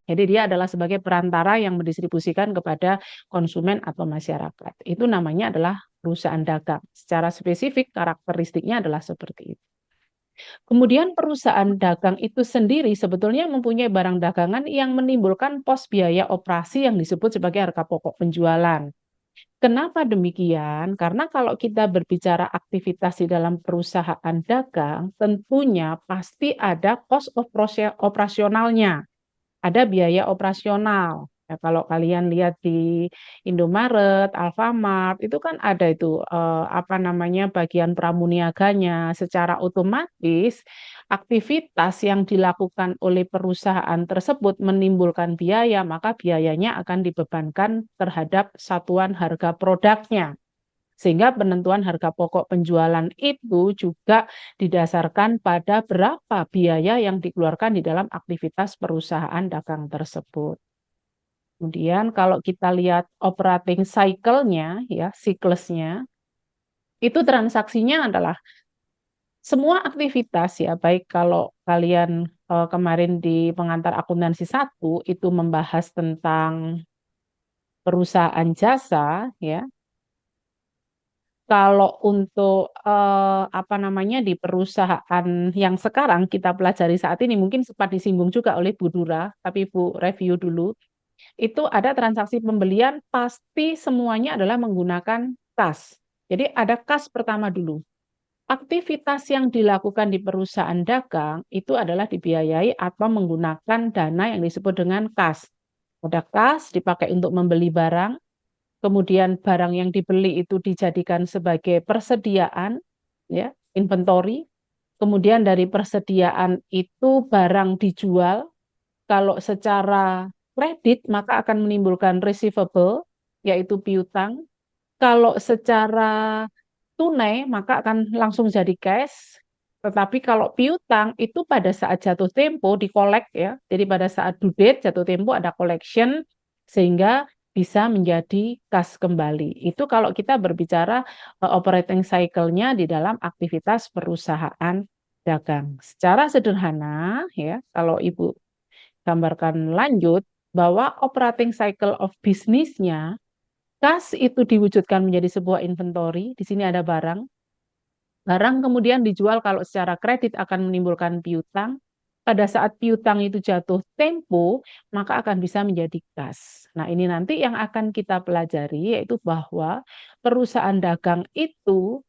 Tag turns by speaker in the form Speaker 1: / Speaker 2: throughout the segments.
Speaker 1: Jadi dia adalah sebagai perantara yang mendistribusikan kepada konsumen atau masyarakat. Itu namanya adalah perusahaan dagang. Secara spesifik karakteristiknya adalah seperti itu. Kemudian perusahaan dagang itu sendiri sebetulnya mempunyai barang dagangan yang menimbulkan pos biaya operasi yang disebut sebagai harga pokok penjualan. Kenapa demikian? Karena kalau kita berbicara aktivitas di dalam perusahaan dagang, tentunya pasti ada cost operasionalnya, ada biaya operasional. Ya, kalau kalian lihat di Indomaret, Alfamart, itu kan ada itu apa namanya bagian pramuniaganya. Secara otomatis aktivitas yang dilakukan oleh perusahaan tersebut menimbulkan biaya, maka biayanya akan dibebankan terhadap satuan harga produknya. Sehingga penentuan harga pokok penjualan itu juga didasarkan pada berapa biaya yang dikeluarkan di dalam aktivitas perusahaan dagang tersebut. Kemudian kalau kita lihat operating cycle-nya, ya, siklusnya, itu transaksinya adalah semua aktivitas ya, baik kalau kalian kemarin di pengantar akuntansi 1 itu membahas tentang perusahaan jasa, ya. Kalau untuk apa namanya di perusahaan yang sekarang kita pelajari saat ini mungkin sempat disinggung juga oleh Bu Dura, tapi Bu review dulu. Itu ada transaksi pembelian pasti semuanya adalah menggunakan kas. Jadi ada kas pertama dulu. Aktivitas yang dilakukan di perusahaan dagang itu adalah dibiayai atau menggunakan dana yang disebut dengan kas. Ada kas dipakai untuk membeli barang, kemudian barang yang dibeli itu dijadikan sebagai persediaan, ya, inventory. Kemudian dari persediaan itu barang dijual. Kalau secara kredit maka akan menimbulkan receivable, yaitu piutang. Kalau secara tunai maka akan langsung jadi cash. Tetapi kalau piutang itu pada saat jatuh tempo dikolek ya. Jadi pada saat due date jatuh tempo ada collection sehingga bisa menjadi kas kembali. Itu kalau kita berbicara operating cycle-nya di dalam aktivitas perusahaan dagang. Secara sederhana ya, kalau Ibu gambarkan lanjut bahwa operating cycle of bisnisnya, kas itu diwujudkan menjadi sebuah inventory, di sini ada barang. Barang kemudian dijual kalau secara kredit akan menimbulkan piutang. Pada saat piutang itu jatuh tempo, maka akan bisa menjadi kas. Nah, ini nanti yang akan kita pelajari yaitu bahwa perusahaan dagang itu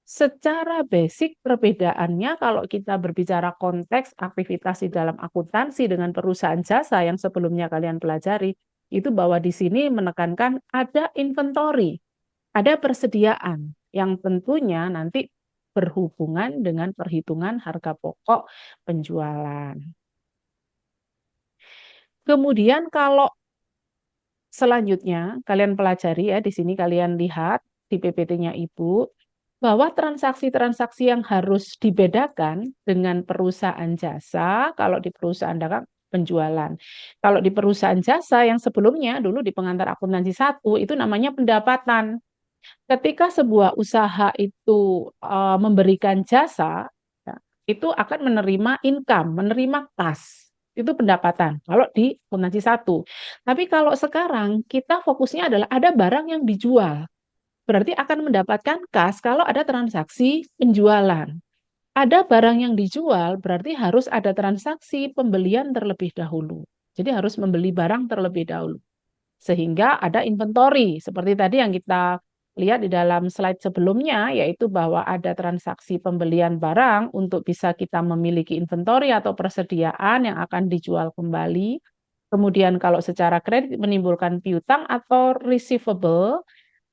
Speaker 1: secara basic perbedaannya kalau kita berbicara konteks aktivitas di dalam akuntansi dengan perusahaan jasa yang sebelumnya kalian pelajari, itu bahwa di sini menekankan ada inventory, ada persediaan yang tentunya nanti berhubungan dengan perhitungan harga pokok penjualan. Kemudian kalau selanjutnya kalian pelajari ya, di sini kalian lihat di PPT-nya Ibu, bahwa transaksi-transaksi yang harus dibedakan dengan perusahaan jasa, kalau di perusahaan dagang penjualan. Kalau di perusahaan jasa yang sebelumnya dulu di pengantar akuntansi 1 itu namanya pendapatan. Ketika sebuah usaha itu memberikan jasa, ya, itu akan menerima income, menerima kas. Itu pendapatan kalau di akuntansi 1. Tapi kalau sekarang kita fokusnya adalah ada barang yang dijual. Berarti akan mendapatkan kas kalau ada transaksi penjualan. Ada barang yang dijual, berarti harus ada transaksi pembelian terlebih dahulu. Jadi harus membeli barang terlebih dahulu. Sehingga ada inventory, seperti tadi yang kita lihat di dalam slide sebelumnya, yaitu bahwa ada transaksi pembelian barang untuk bisa kita memiliki inventory atau persediaan yang akan dijual kembali. Kemudian kalau secara kredit menimbulkan piutang atau receivable,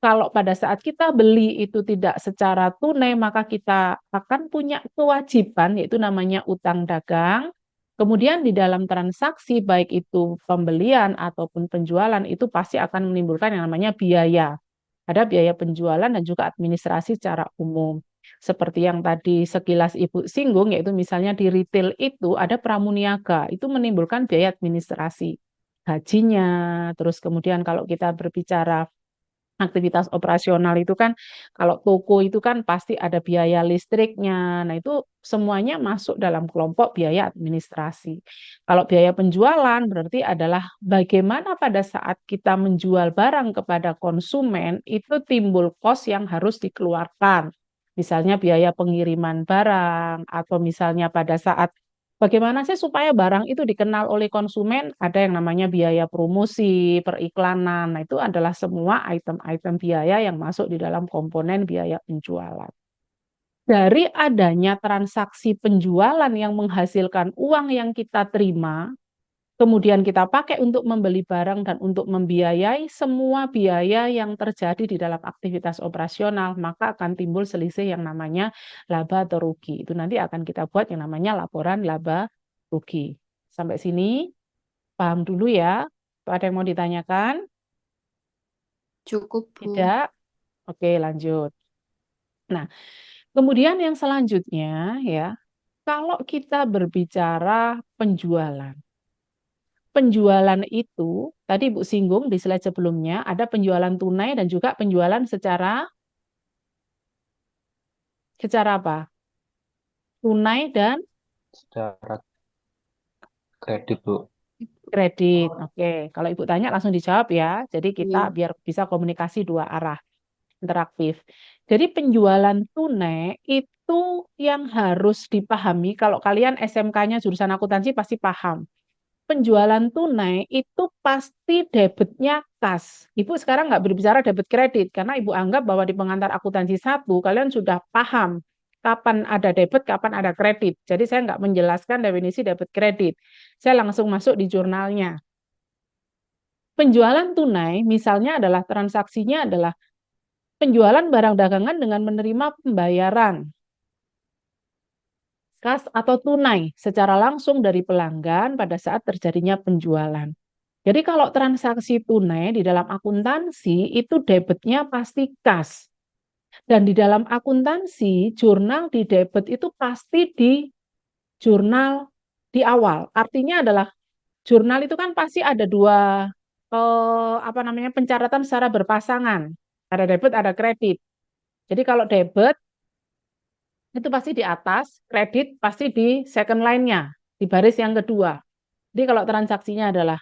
Speaker 1: kalau pada saat kita beli itu tidak secara tunai, maka kita akan punya kewajiban, yaitu namanya utang dagang. Kemudian di dalam transaksi, baik itu pembelian ataupun penjualan, itu pasti akan menimbulkan yang namanya biaya. Ada biaya penjualan dan juga administrasi secara umum. Seperti yang tadi sekilas Ibu singgung, yaitu misalnya di retail itu ada pramuniaga, itu menimbulkan biaya administrasi. Gajinya, terus kemudian kalau kita berbicara Aktivitas operasional itu kan kalau toko itu kan pasti ada biaya listriknya. Nah, itu semuanya masuk dalam kelompok biaya administrasi. Kalau biaya penjualan berarti adalah bagaimana pada saat kita menjual barang kepada konsumen itu timbul kos yang harus dikeluarkan. Misalnya biaya pengiriman barang atau misalnya pada saat bagaimana sih supaya barang itu dikenal oleh konsumen? Ada yang namanya biaya promosi, periklanan. Nah, itu adalah semua item-item biaya yang masuk di dalam komponen biaya penjualan. Dari adanya transaksi penjualan yang menghasilkan uang yang kita terima, kemudian kita pakai untuk membeli barang dan untuk membiayai semua biaya yang terjadi di dalam aktivitas operasional, maka akan timbul selisih yang namanya laba atau rugi. Itu nanti akan kita buat yang namanya laporan laba rugi. Sampai sini paham dulu ya. Ada yang mau ditanyakan?
Speaker 2: Cukup, Bu.
Speaker 1: Tidak? Oke, lanjut. Nah, kemudian yang selanjutnya ya, kalau kita berbicara penjualan. Penjualan itu, tadi Ibu singgung di slide sebelumnya, ada penjualan tunai dan juga penjualan secara apa? Tunai dan
Speaker 3: Secara kredit, Bu.
Speaker 1: kredit. Oke, kalau Ibu tanya langsung dijawab ya. Jadi kita
Speaker 2: Iya.
Speaker 1: biar bisa komunikasi dua arah, interaktif. Jadi penjualan tunai itu yang harus dipahami. Kalau kalian SMK-nya jurusan akuntansi pasti paham. Penjualan tunai itu pasti debitnya kas. Ibu sekarang nggak berbicara debit kredit karena Ibu anggap bahwa di pengantar akuntansi 1 kalian sudah paham kapan ada debit, kapan ada kredit. Jadi saya nggak menjelaskan definisi debit kredit. Saya langsung masuk di jurnalnya. Penjualan tunai misalnya adalah transaksinya adalah penjualan barang dagangan dengan menerima pembayaran kas atau tunai secara langsung dari pelanggan pada saat terjadinya penjualan. Jadi kalau transaksi tunai di dalam akuntansi itu debitnya pasti kas. Dan di dalam akuntansi jurnal di debit itu pasti di jurnal di awal. Artinya adalah jurnal itu kan pasti ada dua apa namanya pencatatan secara berpasangan. Ada debit, ada kredit. Jadi kalau debit itu pasti di atas, kredit pasti di second line-nya, di baris yang kedua. Jadi kalau transaksinya adalah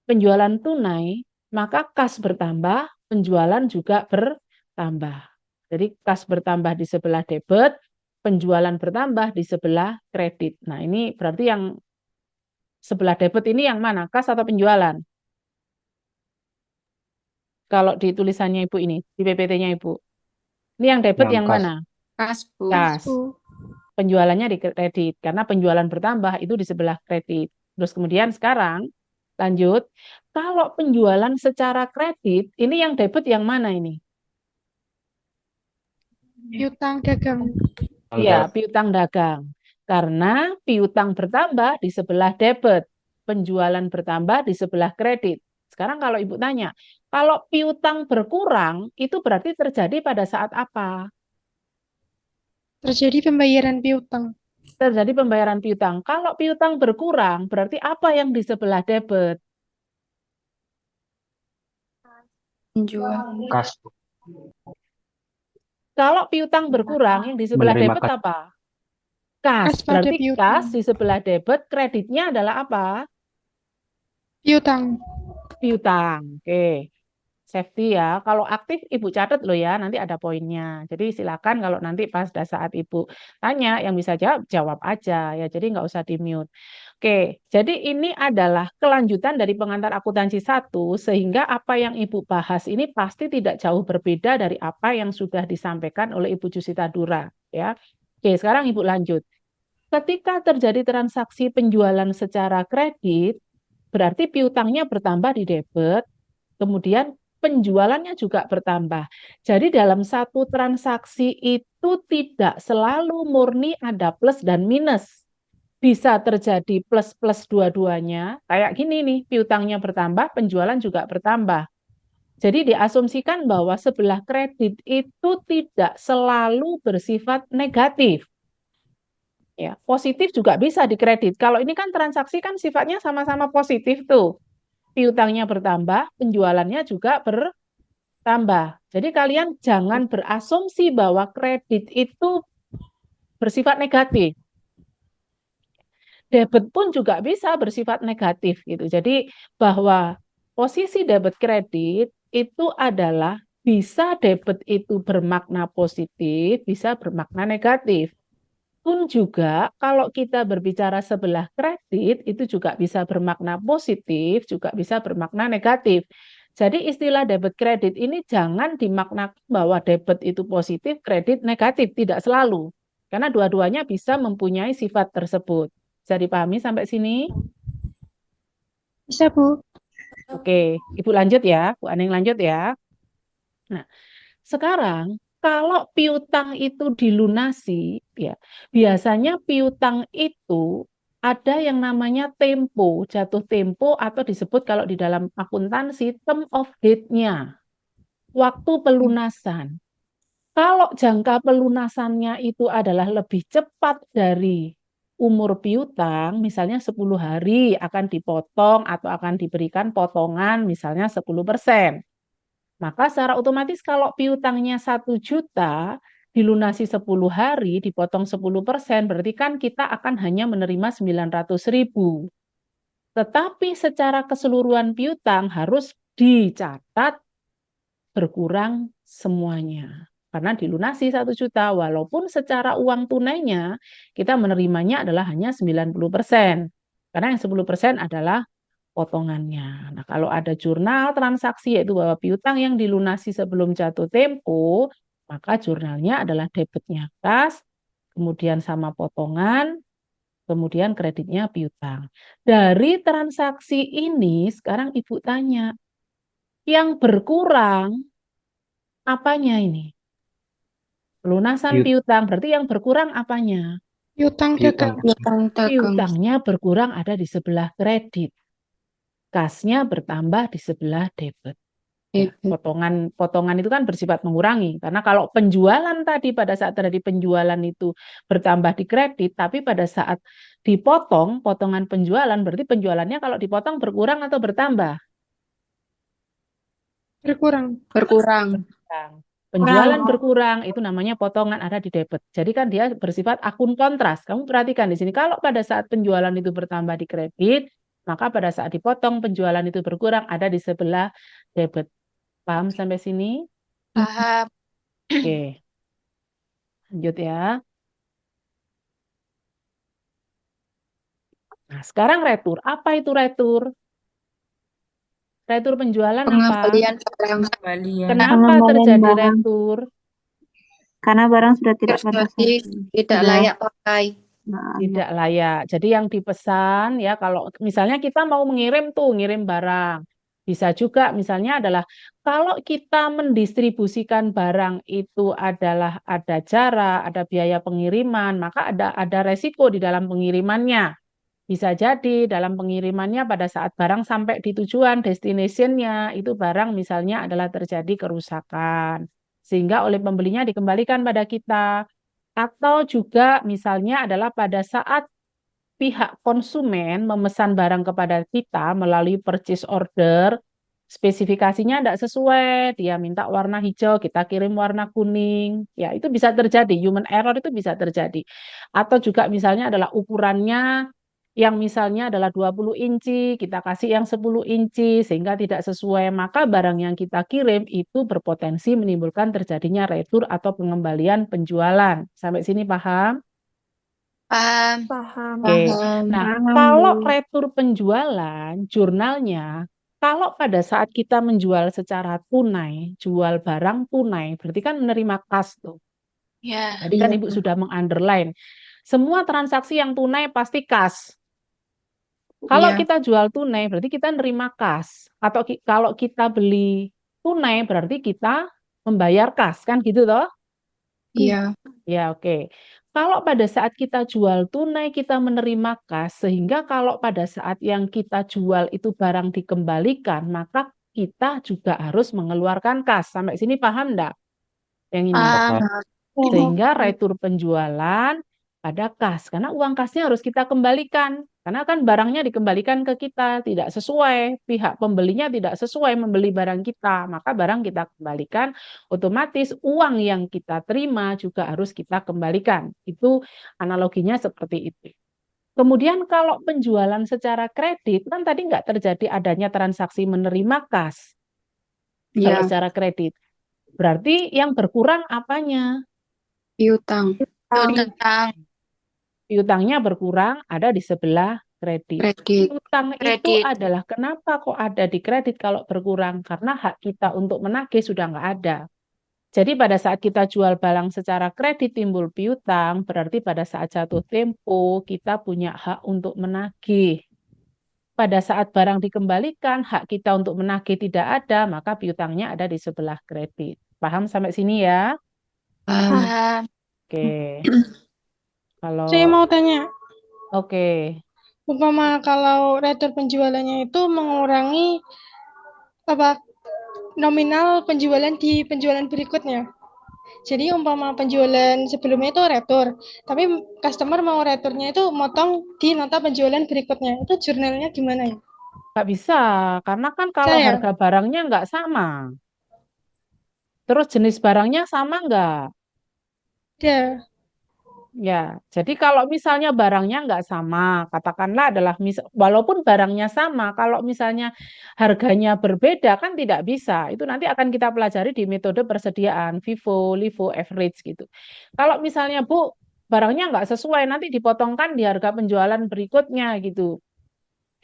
Speaker 1: penjualan tunai, maka kas bertambah, penjualan juga bertambah. Jadi kas bertambah di sebelah debit, penjualan bertambah di sebelah kredit. Nah, ini berarti yang sebelah debit ini yang mana? Kas atau penjualan? Kalau di tulisannya Ibu ini, di PPT-nya Ibu. Ini yang debit
Speaker 3: Yang
Speaker 1: yang
Speaker 3: kas.
Speaker 1: mana?
Speaker 2: Kas, Bu.
Speaker 1: Kas.
Speaker 2: Bu.
Speaker 1: Penjualannya di kredit karena penjualan bertambah itu di sebelah kredit. Terus kemudian sekarang lanjut, kalau penjualan secara kredit ini yang debit yang mana ini?
Speaker 2: Piutang dagang.
Speaker 1: Iya,
Speaker 3: Anda
Speaker 1: piutang dagang. Karena piutang bertambah di sebelah debit, penjualan bertambah di sebelah kredit. Sekarang kalau Ibu tanya, kalau piutang berkurang itu berarti terjadi pada saat apa?
Speaker 2: Terjadi pembayaran piutang.
Speaker 1: Terjadi pembayaran piutang. Kalau piutang berkurang, berarti apa yang di sebelah debit?
Speaker 2: Penjual.
Speaker 3: kas, Bu.
Speaker 1: Kalau piutang berkurang, yang di sebelah
Speaker 3: Menerima
Speaker 1: debit
Speaker 3: kas.
Speaker 1: apa? Kas.
Speaker 2: Kas pada
Speaker 1: Berarti kas
Speaker 2: piutang.
Speaker 1: di sebelah debit, kreditnya adalah apa?
Speaker 2: Piutang.
Speaker 1: Piutang. Oke. Safety ya. Kalau aktif Ibu catat loh ya, nanti ada poinnya. Jadi silakan kalau nanti pas pada saat Ibu tanya, yang bisa jawab, jawab aja ya. Jadi nggak usah di-mute. Oke, jadi ini adalah kelanjutan dari pengantar akuntansi 1, sehingga apa yang Ibu bahas ini pasti tidak jauh berbeda dari apa yang sudah disampaikan oleh Ibu Jusita Dura. Ya. Oke, sekarang Ibu lanjut. Ketika terjadi transaksi penjualan secara kredit, berarti piutangnya bertambah di debit, kemudian penjualannya juga bertambah. Jadi dalam satu transaksi itu tidak selalu murni ada plus dan minus. Bisa terjadi plus-plus dua-duanya. Kayak gini nih, piutangnya bertambah, penjualan juga bertambah. Jadi diasumsikan bahwa sebelah kredit itu tidak selalu bersifat negatif. Ya, positif juga bisa dikredit. Kalau ini kan transaksi kan sifatnya sama-sama positif tuh. Piutangnya bertambah, penjualannya juga bertambah. tambah. Jadi kalian jangan berasumsi bahwa kredit itu bersifat negatif. Debit pun juga bisa bersifat negatif gitu. Jadi bahwa posisi debit kredit itu adalah bisa debit itu bermakna positif, bisa bermakna negatif. Pun juga kalau kita berbicara sebelah kredit itu juga bisa bermakna positif, juga bisa bermakna negatif. Jadi istilah debit kredit ini jangan dimaknakan bahwa debit itu positif, kredit negatif, tidak selalu. Karena dua-duanya bisa mempunyai sifat tersebut. Bisa dipahami sampai sini?
Speaker 2: Bisa, Bu.
Speaker 1: Oke, Ibu lanjut ya, Bu Aning lanjut ya. Nah, sekarang kalau piutang itu dilunasi, ya biasanya piutang itu ada yang namanya tempo, jatuh tempo atau disebut kalau di dalam akuntansi term of date-nya, waktu pelunasan. Kalau jangka pelunasannya itu adalah lebih cepat dari umur piutang, misalnya 10 hari akan dipotong atau akan diberikan potongan misalnya 10%. Maka secara otomatis kalau piutangnya 1 juta, dilunasi 10 hari, dipotong 10%, berarti kan kita akan hanya menerima 900.000. Tetapi secara keseluruhan piutang harus dicatat berkurang semuanya. Karena dilunasi 1 juta, walaupun secara uang tunainya kita menerimanya adalah hanya 90%. Karena yang 10% adalah potongannya. Nah, kalau ada jurnal transaksi yaitu bahwa piutang yang dilunasi sebelum jatuh tempo, maka jurnalnya adalah debitnya kas, kemudian sama potongan, kemudian kreditnya piutang. Dari transaksi ini sekarang Ibu tanya, yang berkurang apanya ini? Pelunasan
Speaker 3: Piut-
Speaker 1: piutang, berarti yang berkurang apanya?
Speaker 2: Piutang
Speaker 3: Piutang.
Speaker 2: dagang.
Speaker 4: Piutang dagang.
Speaker 1: Piutangnya berkurang ada di sebelah kredit. Kasnya bertambah di sebelah debit. Ya,
Speaker 4: Debit.
Speaker 1: potongan itu kan bersifat mengurangi. Karena kalau penjualan tadi pada saat terjadi penjualan itu bertambah di kredit, tapi pada saat dipotong, potongan penjualan, berarti penjualannya kalau dipotong berkurang atau bertambah?
Speaker 2: Berkurang.
Speaker 4: Berkurang.
Speaker 1: Berkurang. Penjualan berkurang, itu namanya potongan ada di debit. Jadi kan dia bersifat akun kontras. Kamu perhatikan di sini, kalau pada saat penjualan itu bertambah di kredit, maka pada saat dipotong penjualan itu berkurang ada di sebelah debit. Paham sampai sini?
Speaker 4: Paham.
Speaker 1: Oke, lanjut ya. Nah, sekarang retur. Apa itu retur? Retur penjualan apa?
Speaker 4: Pengembalian barang.
Speaker 1: Kenapa
Speaker 5: Pengembalian
Speaker 1: terjadi
Speaker 5: barang.
Speaker 1: retur?
Speaker 5: Karena barang sudah tidak pada
Speaker 4: Jadi tidak
Speaker 5: sudah
Speaker 4: layak pakai.
Speaker 1: Tidak layak. Jadi yang dipesan ya kalau misalnya kita mau mengirim ngirim barang. Bisa juga misalnya adalah kalau kita mendistribusikan barang itu adalah ada jarak, ada biaya pengiriman, maka ada resiko di dalam pengirimannya. Bisa jadi dalam pengirimannya pada saat barang sampai di tujuan destination-nya itu barang misalnya adalah terjadi kerusakan sehingga oleh pembelinya dikembalikan pada kita. Atau juga misalnya adalah pada saat pihak konsumen memesan barang kepada kita melalui purchase order, spesifikasinya tidak sesuai, dia minta warna hijau, kita kirim warna kuning. Ya, itu bisa terjadi, human error itu bisa terjadi. Atau juga misalnya adalah ukurannya yang misalnya adalah 20 inci, kita kasih yang 10 inci sehingga tidak sesuai, maka barang yang kita kirim itu berpotensi menimbulkan terjadinya retur atau pengembalian penjualan. Sampai sini paham?
Speaker 4: Paham.
Speaker 2: Paham.
Speaker 1: Oke.
Speaker 4: Paham.
Speaker 1: Nah,
Speaker 5: Paham,
Speaker 1: kalau
Speaker 5: Bu.
Speaker 1: retur penjualan, jurnalnya, kalau pada saat kita menjual secara tunai, jual barang tunai, berarti kan menerima kas tuh.
Speaker 4: Ya.
Speaker 1: Tadi kan Ibu sudah meng-underline. Semua transaksi yang tunai pasti kas. Kalau
Speaker 4: Iya.
Speaker 1: kita jual tunai, berarti kita nerima kas. Atau kalau kita beli tunai, berarti kita membayar kas, kan gitu toh?
Speaker 4: Iya.
Speaker 1: Ya, oke. Kalau pada saat kita jual tunai, kita menerima kas, sehingga kalau pada saat yang kita jual itu barang dikembalikan, maka kita juga harus mengeluarkan kas. Sampai sini paham enggak? Yang ini.
Speaker 4: Paham.
Speaker 3: Paham.
Speaker 1: Sehingga retur penjualan ada kas. Karena uang kasnya harus kita kembalikan. Karena kan barangnya dikembalikan ke kita, tidak sesuai. Pihak pembelinya tidak sesuai membeli barang kita. Maka barang kita kembalikan, otomatis uang yang kita terima juga harus kita kembalikan. Itu analoginya seperti itu. Kemudian kalau penjualan secara kredit, kan tadi nggak terjadi adanya transaksi menerima kas. Kalau
Speaker 4: Ya,
Speaker 1: secara kredit. Berarti yang berkurang apanya?
Speaker 4: piutang.
Speaker 6: Piutang.
Speaker 1: Piutangnya berkurang ada di sebelah kredit.
Speaker 4: Kredit.
Speaker 1: Piutang itu
Speaker 6: Kredit.
Speaker 1: adalah kenapa kok ada di kredit kalau berkurang? Karena hak kita untuk menagih sudah nggak ada. Jadi pada saat kita jual barang secara kredit timbul piutang, berarti pada saat jatuh tempo kita punya hak untuk menagih. Pada saat barang dikembalikan, hak kita untuk menagih tidak ada, maka piutangnya ada di sebelah kredit. Paham sampai sini ya?
Speaker 6: Paham.
Speaker 1: Oke. Kalau
Speaker 2: Saya mau tanya,
Speaker 1: oke.
Speaker 2: umpama kalau retur penjualannya itu mengurangi apa nominal penjualan di penjualan berikutnya. Jadi umpama penjualan sebelumnya itu retur, tapi customer mau returnya itu motong di nota penjualan berikutnya. Itu jurnalnya gimana ya?
Speaker 1: Nggak bisa, karena kan kalau
Speaker 2: Saya,
Speaker 1: harga barangnya nggak sama. Terus jenis barangnya sama nggak?
Speaker 2: ada.
Speaker 1: Ya, jadi kalau misalnya barangnya nggak sama, katakanlah adalah walaupun barangnya sama, kalau misalnya harganya berbeda kan tidak bisa. Itu nanti akan kita pelajari di metode persediaan FIFO, LIFO, average gitu. Kalau misalnya Bu, barangnya nggak sesuai, nanti dipotongkan di harga penjualan berikutnya gitu.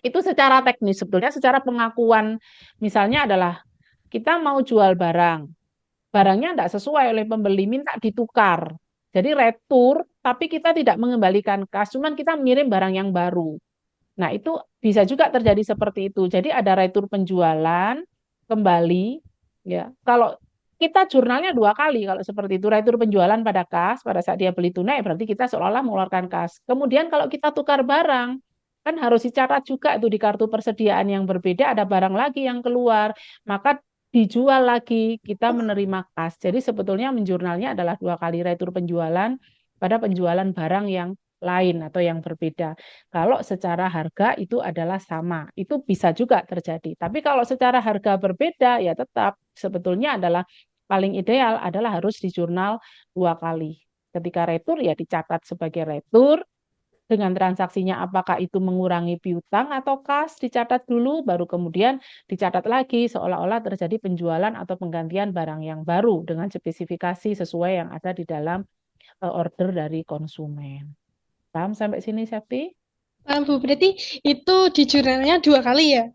Speaker 1: Itu secara teknis sebetulnya, secara pengakuan misalnya adalah kita mau jual barang, barangnya tidak sesuai oleh pembeli, minta ditukar. Jadi retur, tapi kita tidak mengembalikan kas, cuman kita mengirim barang yang baru. Nah, itu bisa juga terjadi seperti itu. Jadi ada retur penjualan kembali, ya. Kalau kita jurnalnya 2 kali kalau seperti itu, retur penjualan pada kas, pada saat dia beli tunai berarti kita seolah-olah mengeluarkan kas. Kemudian kalau kita tukar barang, kan harus dicatat juga itu di kartu persediaan yang berbeda ada barang lagi yang keluar, maka dijual lagi, kita menerima kas. Jadi sebetulnya menjurnalnya adalah 2 kali retur penjualan pada penjualan barang yang lain atau yang berbeda. Kalau secara harga itu adalah sama, itu bisa juga terjadi. Tapi kalau secara harga berbeda, ya tetap sebetulnya adalah paling ideal adalah harus di jurnal 2 kali. Ketika retur ya dicatat sebagai retur, dengan transaksinya apakah itu mengurangi piutang atau kas, dicatat dulu, baru kemudian dicatat lagi seolah-olah terjadi penjualan atau penggantian barang yang baru dengan spesifikasi sesuai yang ada di dalam order dari konsumen. Paham sampai sini, Septi?
Speaker 2: Paham, Bu. Berarti itu di jurnalnya 2 kali ya?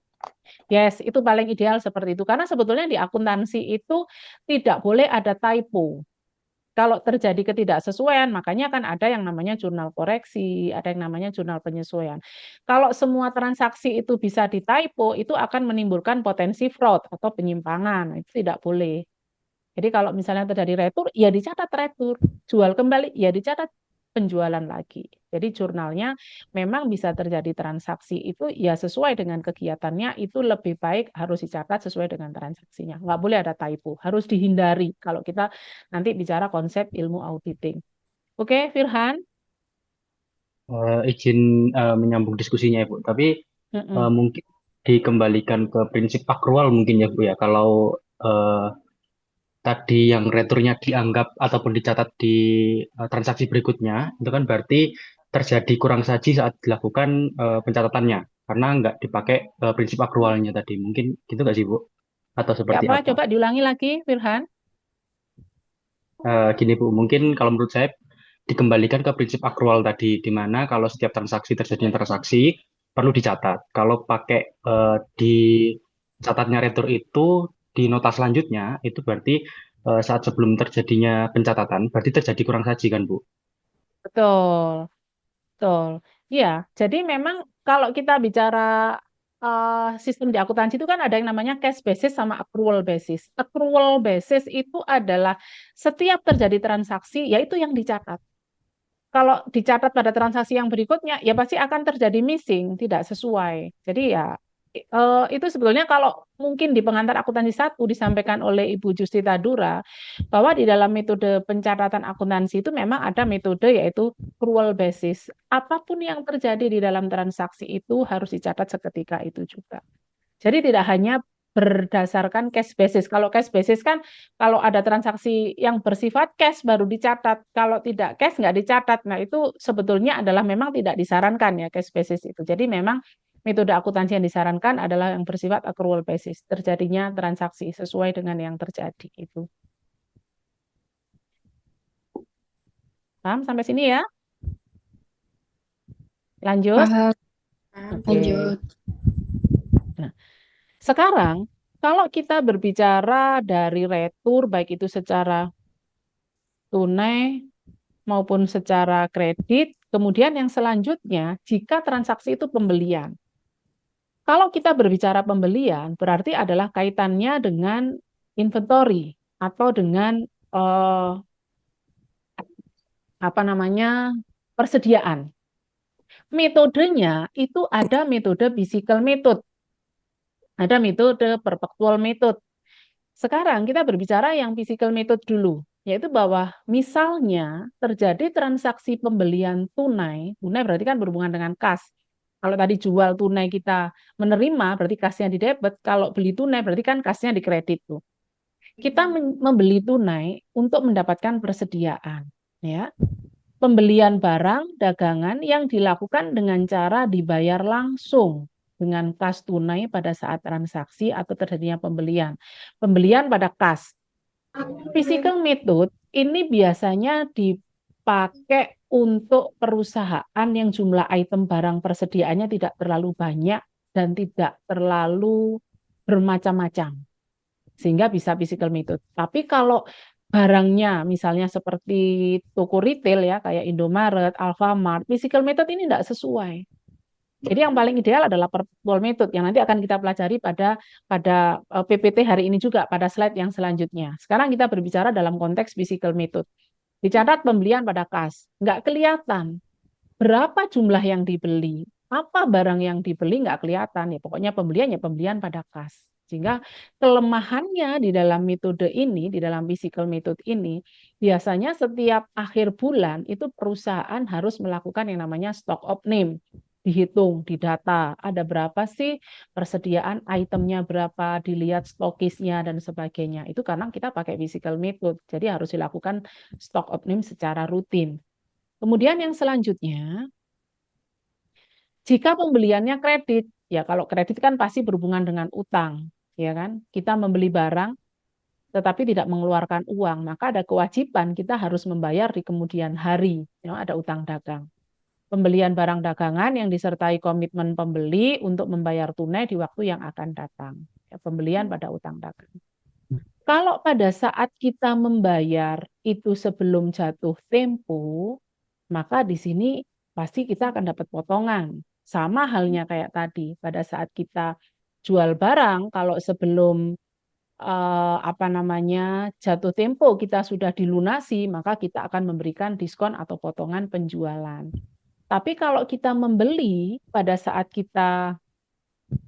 Speaker 1: Yes, itu paling ideal seperti itu. Karena sebetulnya di akuntansi itu tidak boleh ada typo. Kalau terjadi ketidaksesuaian, makanya kan ada yang namanya jurnal koreksi, ada yang namanya jurnal penyesuaian. Kalau semua transaksi itu bisa ditypo, itu akan menimbulkan potensi fraud atau penyimpangan. Itu tidak boleh. Jadi kalau misalnya terjadi retur, ya dicatat retur. Jual kembali, ya dicatat penjualan lagi. Jadi jurnalnya memang bisa terjadi transaksi itu ya sesuai dengan kegiatannya, itu lebih baik harus dicatat sesuai dengan transaksinya. Nggak boleh ada typo, harus dihindari kalau kita nanti bicara konsep ilmu auditing. Oke, Firhan?
Speaker 3: Izin menyambung diskusinya ya Bu, tapi
Speaker 1: Mm-mm.
Speaker 3: mungkin dikembalikan ke prinsip akrual mungkin ya Bu ya. Kalau tadi yang returnya dianggap ataupun dicatat di transaksi berikutnya, itu kan berarti terjadi kurang saji saat dilakukan pencatatannya, karena nggak dipakai prinsip akrualnya tadi. Mungkin gitu nggak sih Bu? Atau seperti
Speaker 1: Apa?
Speaker 3: apa?
Speaker 1: Coba diulangi lagi, Firhan.
Speaker 3: Gini Bu, mungkin kalau menurut saya dikembalikan ke prinsip akrual tadi, di mana kalau setiap transaksi terjadinya transaksi perlu dicatat. Kalau pakai di catatnya retur itu di nota selanjutnya itu berarti saat sebelum terjadinya pencatatan berarti terjadi kurang saji kan Bu?
Speaker 1: Betul, betul. Iya, jadi memang kalau kita bicara sistem di akuntansi itu kan ada yang namanya cash basis sama accrual basis. Accrual basis itu adalah setiap terjadi transaksi, yaitu yang dicatat. Kalau dicatat pada transaksi yang berikutnya, ya pasti akan terjadi missing, tidak sesuai. Jadi ya itu sebetulnya kalau mungkin di pengantar akuntansi 1 disampaikan oleh Ibu Justita Dura bahwa di dalam metode pencatatan akuntansi itu memang ada metode yaitu accrual basis. Apapun yang terjadi di dalam transaksi itu harus dicatat seketika itu juga. Jadi tidak hanya berdasarkan cash basis. Kalau cash basis kan kalau ada transaksi yang bersifat cash baru dicatat. Kalau tidak cash nggak dicatat. Nah itu sebetulnya adalah memang tidak disarankan ya cash basis itu. Jadi memang metode akuntansi yang disarankan adalah yang bersifat accrual basis. Terjadinya transaksi sesuai dengan yang terjadi itu. Paham sampai sini ya? Lanjut.
Speaker 6: Paham.
Speaker 1: Oke.
Speaker 6: Lanjut.
Speaker 1: Nah, sekarang kalau kita berbicara dari retur baik itu secara tunai maupun secara kredit, kemudian yang selanjutnya jika transaksi itu pembelian. Kalau kita berbicara pembelian berarti adalah kaitannya dengan inventory atau dengan persediaan. Metodenya itu ada metode physical method. Ada metode perpetual method. Sekarang kita berbicara yang physical method dulu, yaitu bahwa misalnya terjadi transaksi pembelian tunai berarti kan berhubungan dengan kas. Kalau tadi jual tunai kita menerima, berarti kasnya di debit. Kalau beli tunai, berarti kan kasnya di kredit tuh. Kita membeli tunai untuk mendapatkan persediaan, ya. Pembelian barang dagangan yang dilakukan dengan cara dibayar langsung dengan kas tunai pada saat transaksi atau terjadinya pembelian. Pembelian pada kas. Physical method ini biasanya dipakai untuk perusahaan yang jumlah item barang persediaannya tidak terlalu banyak dan tidak terlalu bermacam-macam. Sehingga bisa physical method. Tapi kalau barangnya misalnya seperti toko retail ya kayak Indomaret, Alfamart, physical method ini tidak sesuai. Jadi yang paling ideal adalah perpetual method yang nanti akan kita pelajari pada PPT hari ini juga pada slide yang selanjutnya. Sekarang kita berbicara dalam konteks physical method. Dicatat pembelian pada kas, nggak kelihatan berapa jumlah yang dibeli, apa barang yang dibeli nggak kelihatan ya pokoknya pembelian pada kas. Sehingga kelemahannya di dalam metode ini, di dalam physical method ini, biasanya setiap akhir bulan itu perusahaan harus melakukan yang namanya stock of name. Dihitung, didata, ada berapa sih persediaan itemnya berapa, dilihat stokisnya dan sebagainya. Itu karena kita pakai physical method, jadi harus dilakukan stock of name secara rutin. Kemudian yang selanjutnya, jika pembeliannya kredit, ya kalau kredit kan pasti berhubungan dengan utang. Ya kan? Kita membeli barang tetapi tidak mengeluarkan uang, maka ada kewajiban kita harus membayar di kemudian hari, ya, ada utang dagang. Pembelian barang dagangan yang disertai komitmen pembeli untuk membayar tunai di waktu yang akan datang. Ya, pembelian pada utang dagang. Kalau pada saat kita membayar itu sebelum jatuh tempo, maka di sini pasti kita akan dapat potongan. Sama halnya kayak tadi, pada saat kita jual barang kalau sebelum jatuh tempo kita sudah dilunasi, maka kita akan memberikan diskon atau potongan penjualan. Tapi kalau kita membeli pada saat kita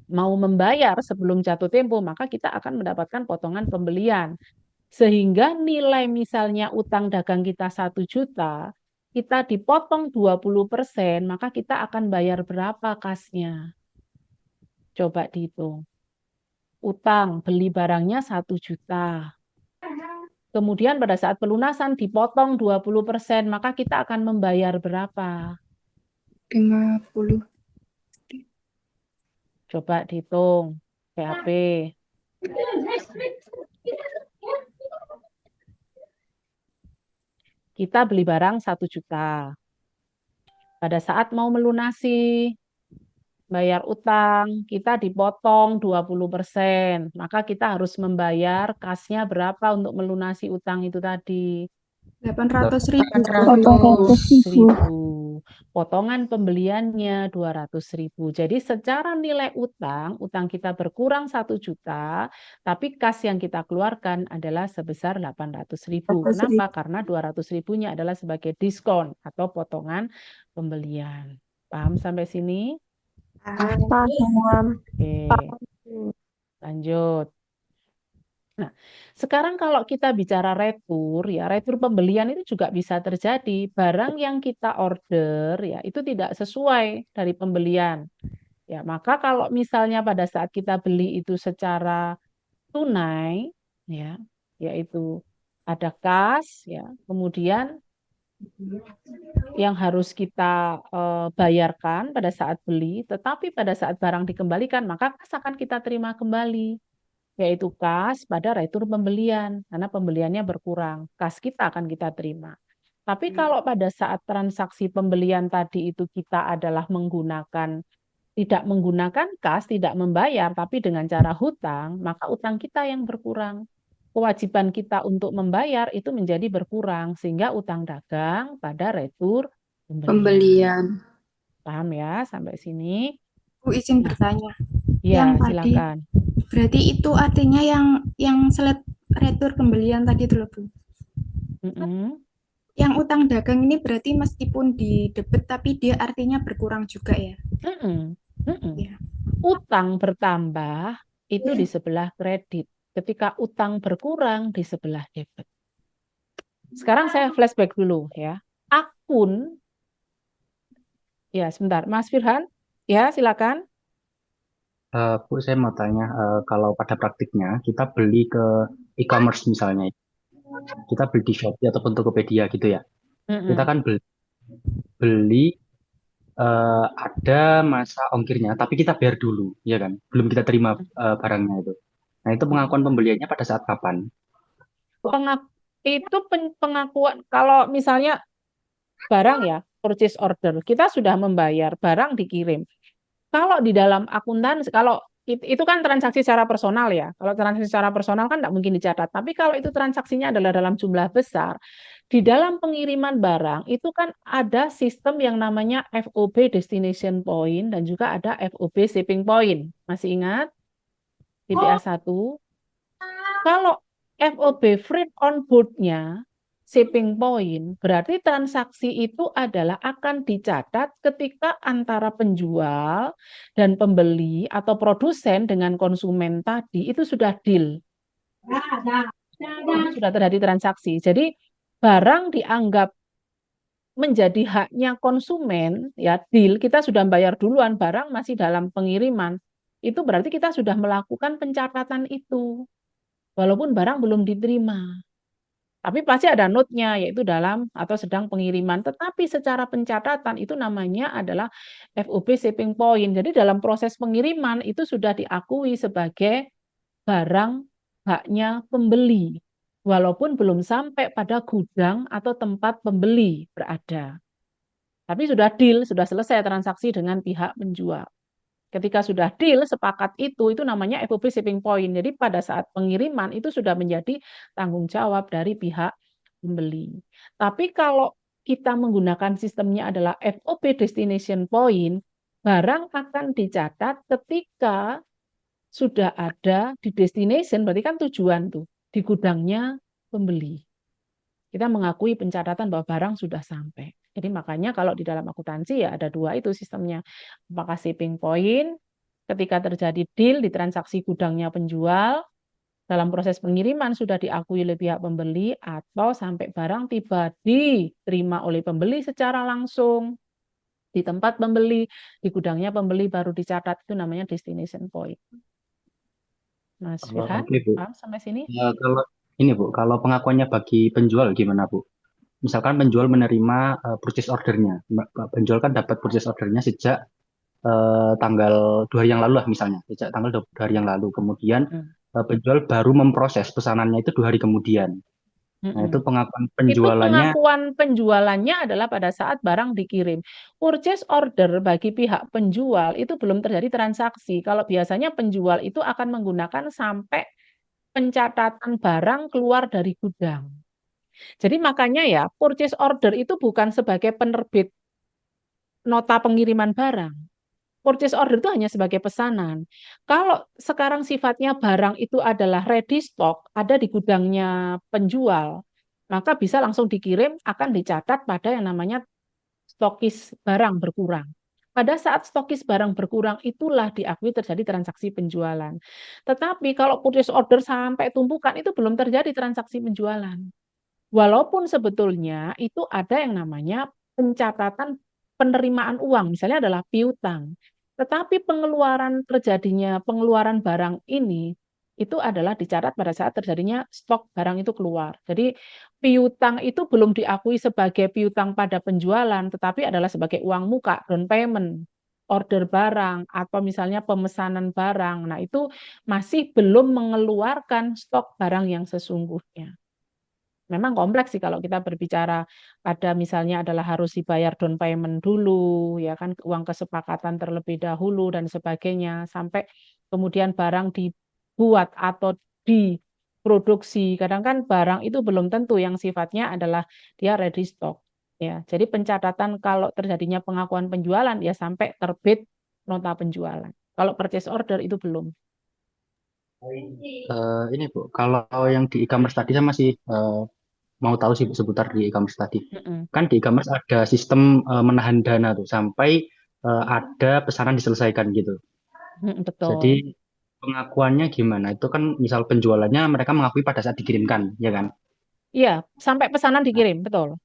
Speaker 1: mau membayar sebelum jatuh tempo, maka kita akan mendapatkan potongan pembelian. Sehingga nilai misalnya utang dagang kita 1 juta, kita dipotong 20%, maka kita akan bayar berapa kasnya? Coba dihitung. Utang, beli barangnya 1 juta. Kemudian pada saat pelunasan dipotong 20%, maka kita akan membayar berapa?
Speaker 6: 50.
Speaker 1: Coba dihitung. PAP. Kita beli barang 1 juta. Pada saat mau melunasi, bayar utang, kita dipotong 20%. Maka kita harus membayar kasnya berapa untuk melunasi utang itu tadi?
Speaker 6: 800.000.
Speaker 1: 800.000. Potongan pembeliannya 200.000. Jadi secara nilai utang kita berkurang 1 juta, tapi kas yang kita keluarkan adalah sebesar 800.000. Kenapa? Karena 200.000-nya adalah sebagai diskon atau potongan pembelian. Paham sampai sini?
Speaker 5: Apa semua?
Speaker 1: Oke, lanjut. Nah, sekarang kalau kita bicara retur, ya retur pembelian itu juga bisa terjadi. Barang yang kita order ya itu tidak sesuai dari pembelian. Ya, maka kalau misalnya pada saat kita beli itu secara tunai, ya, yaitu ada kas, ya, kemudian yang harus kita bayarkan pada saat beli, tetapi pada saat barang dikembalikan, maka kas akan kita terima kembali, yaitu kas pada retur pembelian, karena pembeliannya berkurang, kas kita akan kita terima. Tapi kalau pada saat transaksi pembelian tadi itu kita adalah tidak menggunakan kas, tidak membayar, tapi dengan cara hutang, maka utang kita yang berkurang. Kewajiban kita untuk membayar itu menjadi berkurang, sehingga utang dagang pada retur pembelian.
Speaker 6: Pembelian.
Speaker 1: Paham ya sampai sini?
Speaker 6: Bu izin
Speaker 1: Nah,
Speaker 6: bertanya.
Speaker 1: ya
Speaker 6: Yang tadi
Speaker 1: silakan.
Speaker 6: berarti itu artinya yang slide retur pembelian tadi itu loh Bu.
Speaker 1: Mm-mm.
Speaker 6: Yang utang dagang ini berarti meskipun di debit tapi dia artinya berkurang juga ya.
Speaker 1: Mm-mm. Mm-mm.
Speaker 6: Ya.
Speaker 1: Utang bertambah itu di sebelah kredit. Ketika utang berkurang di sebelah debit. Sekarang saya flashback dulu ya. Akun, ya sebentar, Mas Firhan, ya silakan.
Speaker 3: Bu, saya mau tanya, kalau pada praktiknya kita beli ke e-commerce misalnya, kita beli di Shopee ataupun Tokopedia gitu ya, kita
Speaker 1: Mm-mm.
Speaker 3: kan beli ada masa ongkirnya, tapi kita bayar dulu, ya kan? Belum kita terima barangnya itu. Nah, itu pengakuan pembeliannya pada saat kapan?
Speaker 1: Itu pengakuan kalau misalnya barang ya, purchase order, kita sudah membayar, barang dikirim. Kalau di dalam akuntansi, kalau itu kan transaksi secara personal ya. Kalau transaksi secara personal kan tidak mungkin dicatat. Tapi kalau itu transaksinya adalah dalam jumlah besar, di dalam pengiriman barang itu kan ada sistem yang namanya FOB Destination Point dan juga ada FOB Shipping Point. Masih ingat? TPA 1. Kalau FOB Freight on Board-nya shipping point, berarti transaksi itu adalah akan dicatat ketika antara penjual dan pembeli atau produsen dengan konsumen tadi itu sudah deal. Itu sudah terjadi transaksi. Jadi barang dianggap menjadi haknya konsumen, ya deal, kita sudah bayar duluan, barang masih dalam pengiriman. Itu berarti kita sudah melakukan pencatatan itu, walaupun barang belum diterima. Tapi pasti ada note-nya, yaitu dalam atau sedang pengiriman. Tetapi secara pencatatan itu namanya adalah FOB shipping point. Jadi dalam proses pengiriman itu sudah diakui sebagai barang haknya pembeli. Walaupun belum sampai pada gudang atau tempat pembeli berada. Tapi sudah deal, sudah selesai transaksi dengan pihak penjual. Ketika sudah deal, sepakat itu namanya FOB shipping point. Jadi pada saat pengiriman itu sudah menjadi tanggung jawab dari pihak pembeli. Tapi kalau kita menggunakan sistemnya adalah FOB destination point, barang akan dicatat ketika sudah ada di destination, berarti kan tujuan tuh, di gudangnya pembeli. Kita mengakui pencatatan bahwa barang sudah sampai. Jadi makanya kalau di dalam akuntansi ya ada dua itu sistemnya. Apakah shipping point ketika terjadi deal di transaksi gudangnya penjual, dalam proses pengiriman sudah diakui oleh pihak pembeli atau sampai barang tiba diterima oleh pembeli secara langsung di tempat pembeli, di gudangnya pembeli baru dicatat, itu namanya destination point. Mas Firhan,
Speaker 3: Oke, Bu.
Speaker 1: paham sampai sini?
Speaker 3: Kalau ini, Bu, kalau pengakuannya bagi penjual gimana, Bu? Misalkan penjual menerima purchase ordernya. Penjual kan dapat purchase ordernya sejak tanggal 2 hari yang lalu lah misalnya, sejak tanggal 2 hari yang lalu. Kemudian penjual baru memproses pesanannya itu 2 hari kemudian. Nah, itu pengakuan
Speaker 1: Itu
Speaker 3: penjualannya,
Speaker 1: pengakuan penjualannya adalah pada saat barang dikirim. Purchase order bagi pihak penjual itu belum terjadi transaksi. Kalau biasanya penjual itu akan menggunakan sampai pencatatan barang keluar dari gudang. Jadi makanya ya, purchase order itu bukan sebagai penerbit nota pengiriman barang. Purchase order itu hanya sebagai pesanan. Kalau sekarang sifatnya barang itu adalah ready stock, ada di gudangnya penjual, maka bisa langsung dikirim, akan dicatat pada yang namanya stokis barang berkurang. Pada saat stokis barang berkurang, itulah diakui terjadi transaksi penjualan. Tetapi kalau purchase order sampai tumpukan, itu belum terjadi transaksi penjualan. Walaupun sebetulnya itu ada yang namanya pencatatan penerimaan uang, misalnya adalah piutang. Tetapi pengeluaran barang ini itu adalah dicatat pada saat terjadinya stok barang itu keluar. Jadi piutang itu belum diakui sebagai piutang pada penjualan, tetapi adalah sebagai uang muka, down payment, order barang, atau misalnya pemesanan barang. Nah, itu masih belum mengeluarkan stok barang yang sesungguhnya. Memang kompleks sih kalau kita berbicara pada misalnya adalah harus dibayar down payment dulu, ya kan, uang kesepakatan terlebih dahulu dan sebagainya, sampai kemudian barang dibuat atau diproduksi. Kadang kan barang itu belum tentu yang sifatnya adalah dia ready stock. Ya, jadi pencatatan kalau terjadinya pengakuan penjualan ya sampai terbit nota penjualan. Kalau purchase order itu belum.
Speaker 3: Ini Bu, kalau yang di e-commerce tadi saya masih mau tahu sih Bu, seputar di e-commerce tadi.
Speaker 1: Mm-mm.
Speaker 3: Kan di e-commerce ada sistem menahan dana tuh sampai ada pesanan diselesaikan gitu.
Speaker 1: Betul.
Speaker 3: Jadi pengakuannya gimana? Itu kan misal penjualannya mereka mengakui pada saat dikirimkan, ya kan?
Speaker 1: Iya, sampai pesanan dikirim, betul.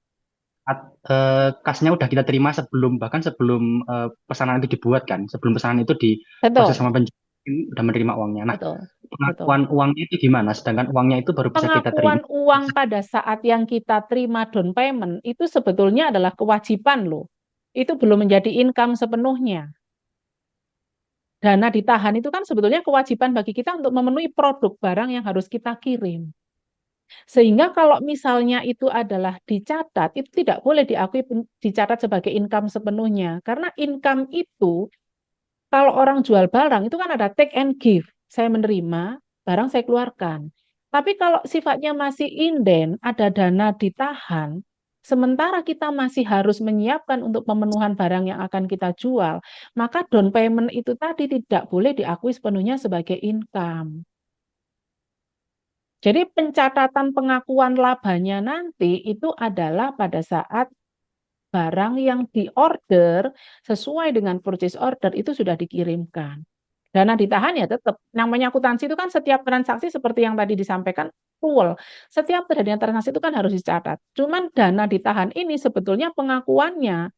Speaker 3: Kasnya udah kita terima bahkan sebelum pesanan itu dibuat kan, sebelum pesanan itu diproses
Speaker 1: Betul,
Speaker 3: sama penjual udah menerima uangnya. Nah,
Speaker 1: betul, betul.
Speaker 3: pengakuan uangnya itu gimana? Sedangkan uangnya itu baru bisa kita terima.
Speaker 1: Pengakuan uang pada saat yang kita terima down payment itu sebetulnya adalah kewajiban loh. Itu belum menjadi income sepenuhnya. Dana ditahan itu kan sebetulnya kewajiban bagi kita untuk memenuhi produk barang yang harus kita kirim. Sehingga kalau misalnya itu adalah dicatat, itu tidak boleh dicatat sebagai income sepenuhnya. Karena income itu, kalau orang jual barang, itu kan ada take and give. Saya menerima, barang saya keluarkan. Tapi kalau sifatnya masih inden, ada dana ditahan, sementara kita masih harus menyiapkan untuk pemenuhan barang yang akan kita jual, maka down payment itu tadi tidak boleh diakui sepenuhnya sebagai income. Jadi pencatatan pengakuan labanya nanti itu adalah pada saat barang yang diorder sesuai dengan purchase order itu sudah dikirimkan. Dana ditahan ya tetap. Namanya akuntansi itu kan setiap transaksi seperti yang tadi disampaikan full. Setiap terjadinya transaksi itu kan harus dicatat. Cuman dana ditahan ini sebetulnya pengakuannya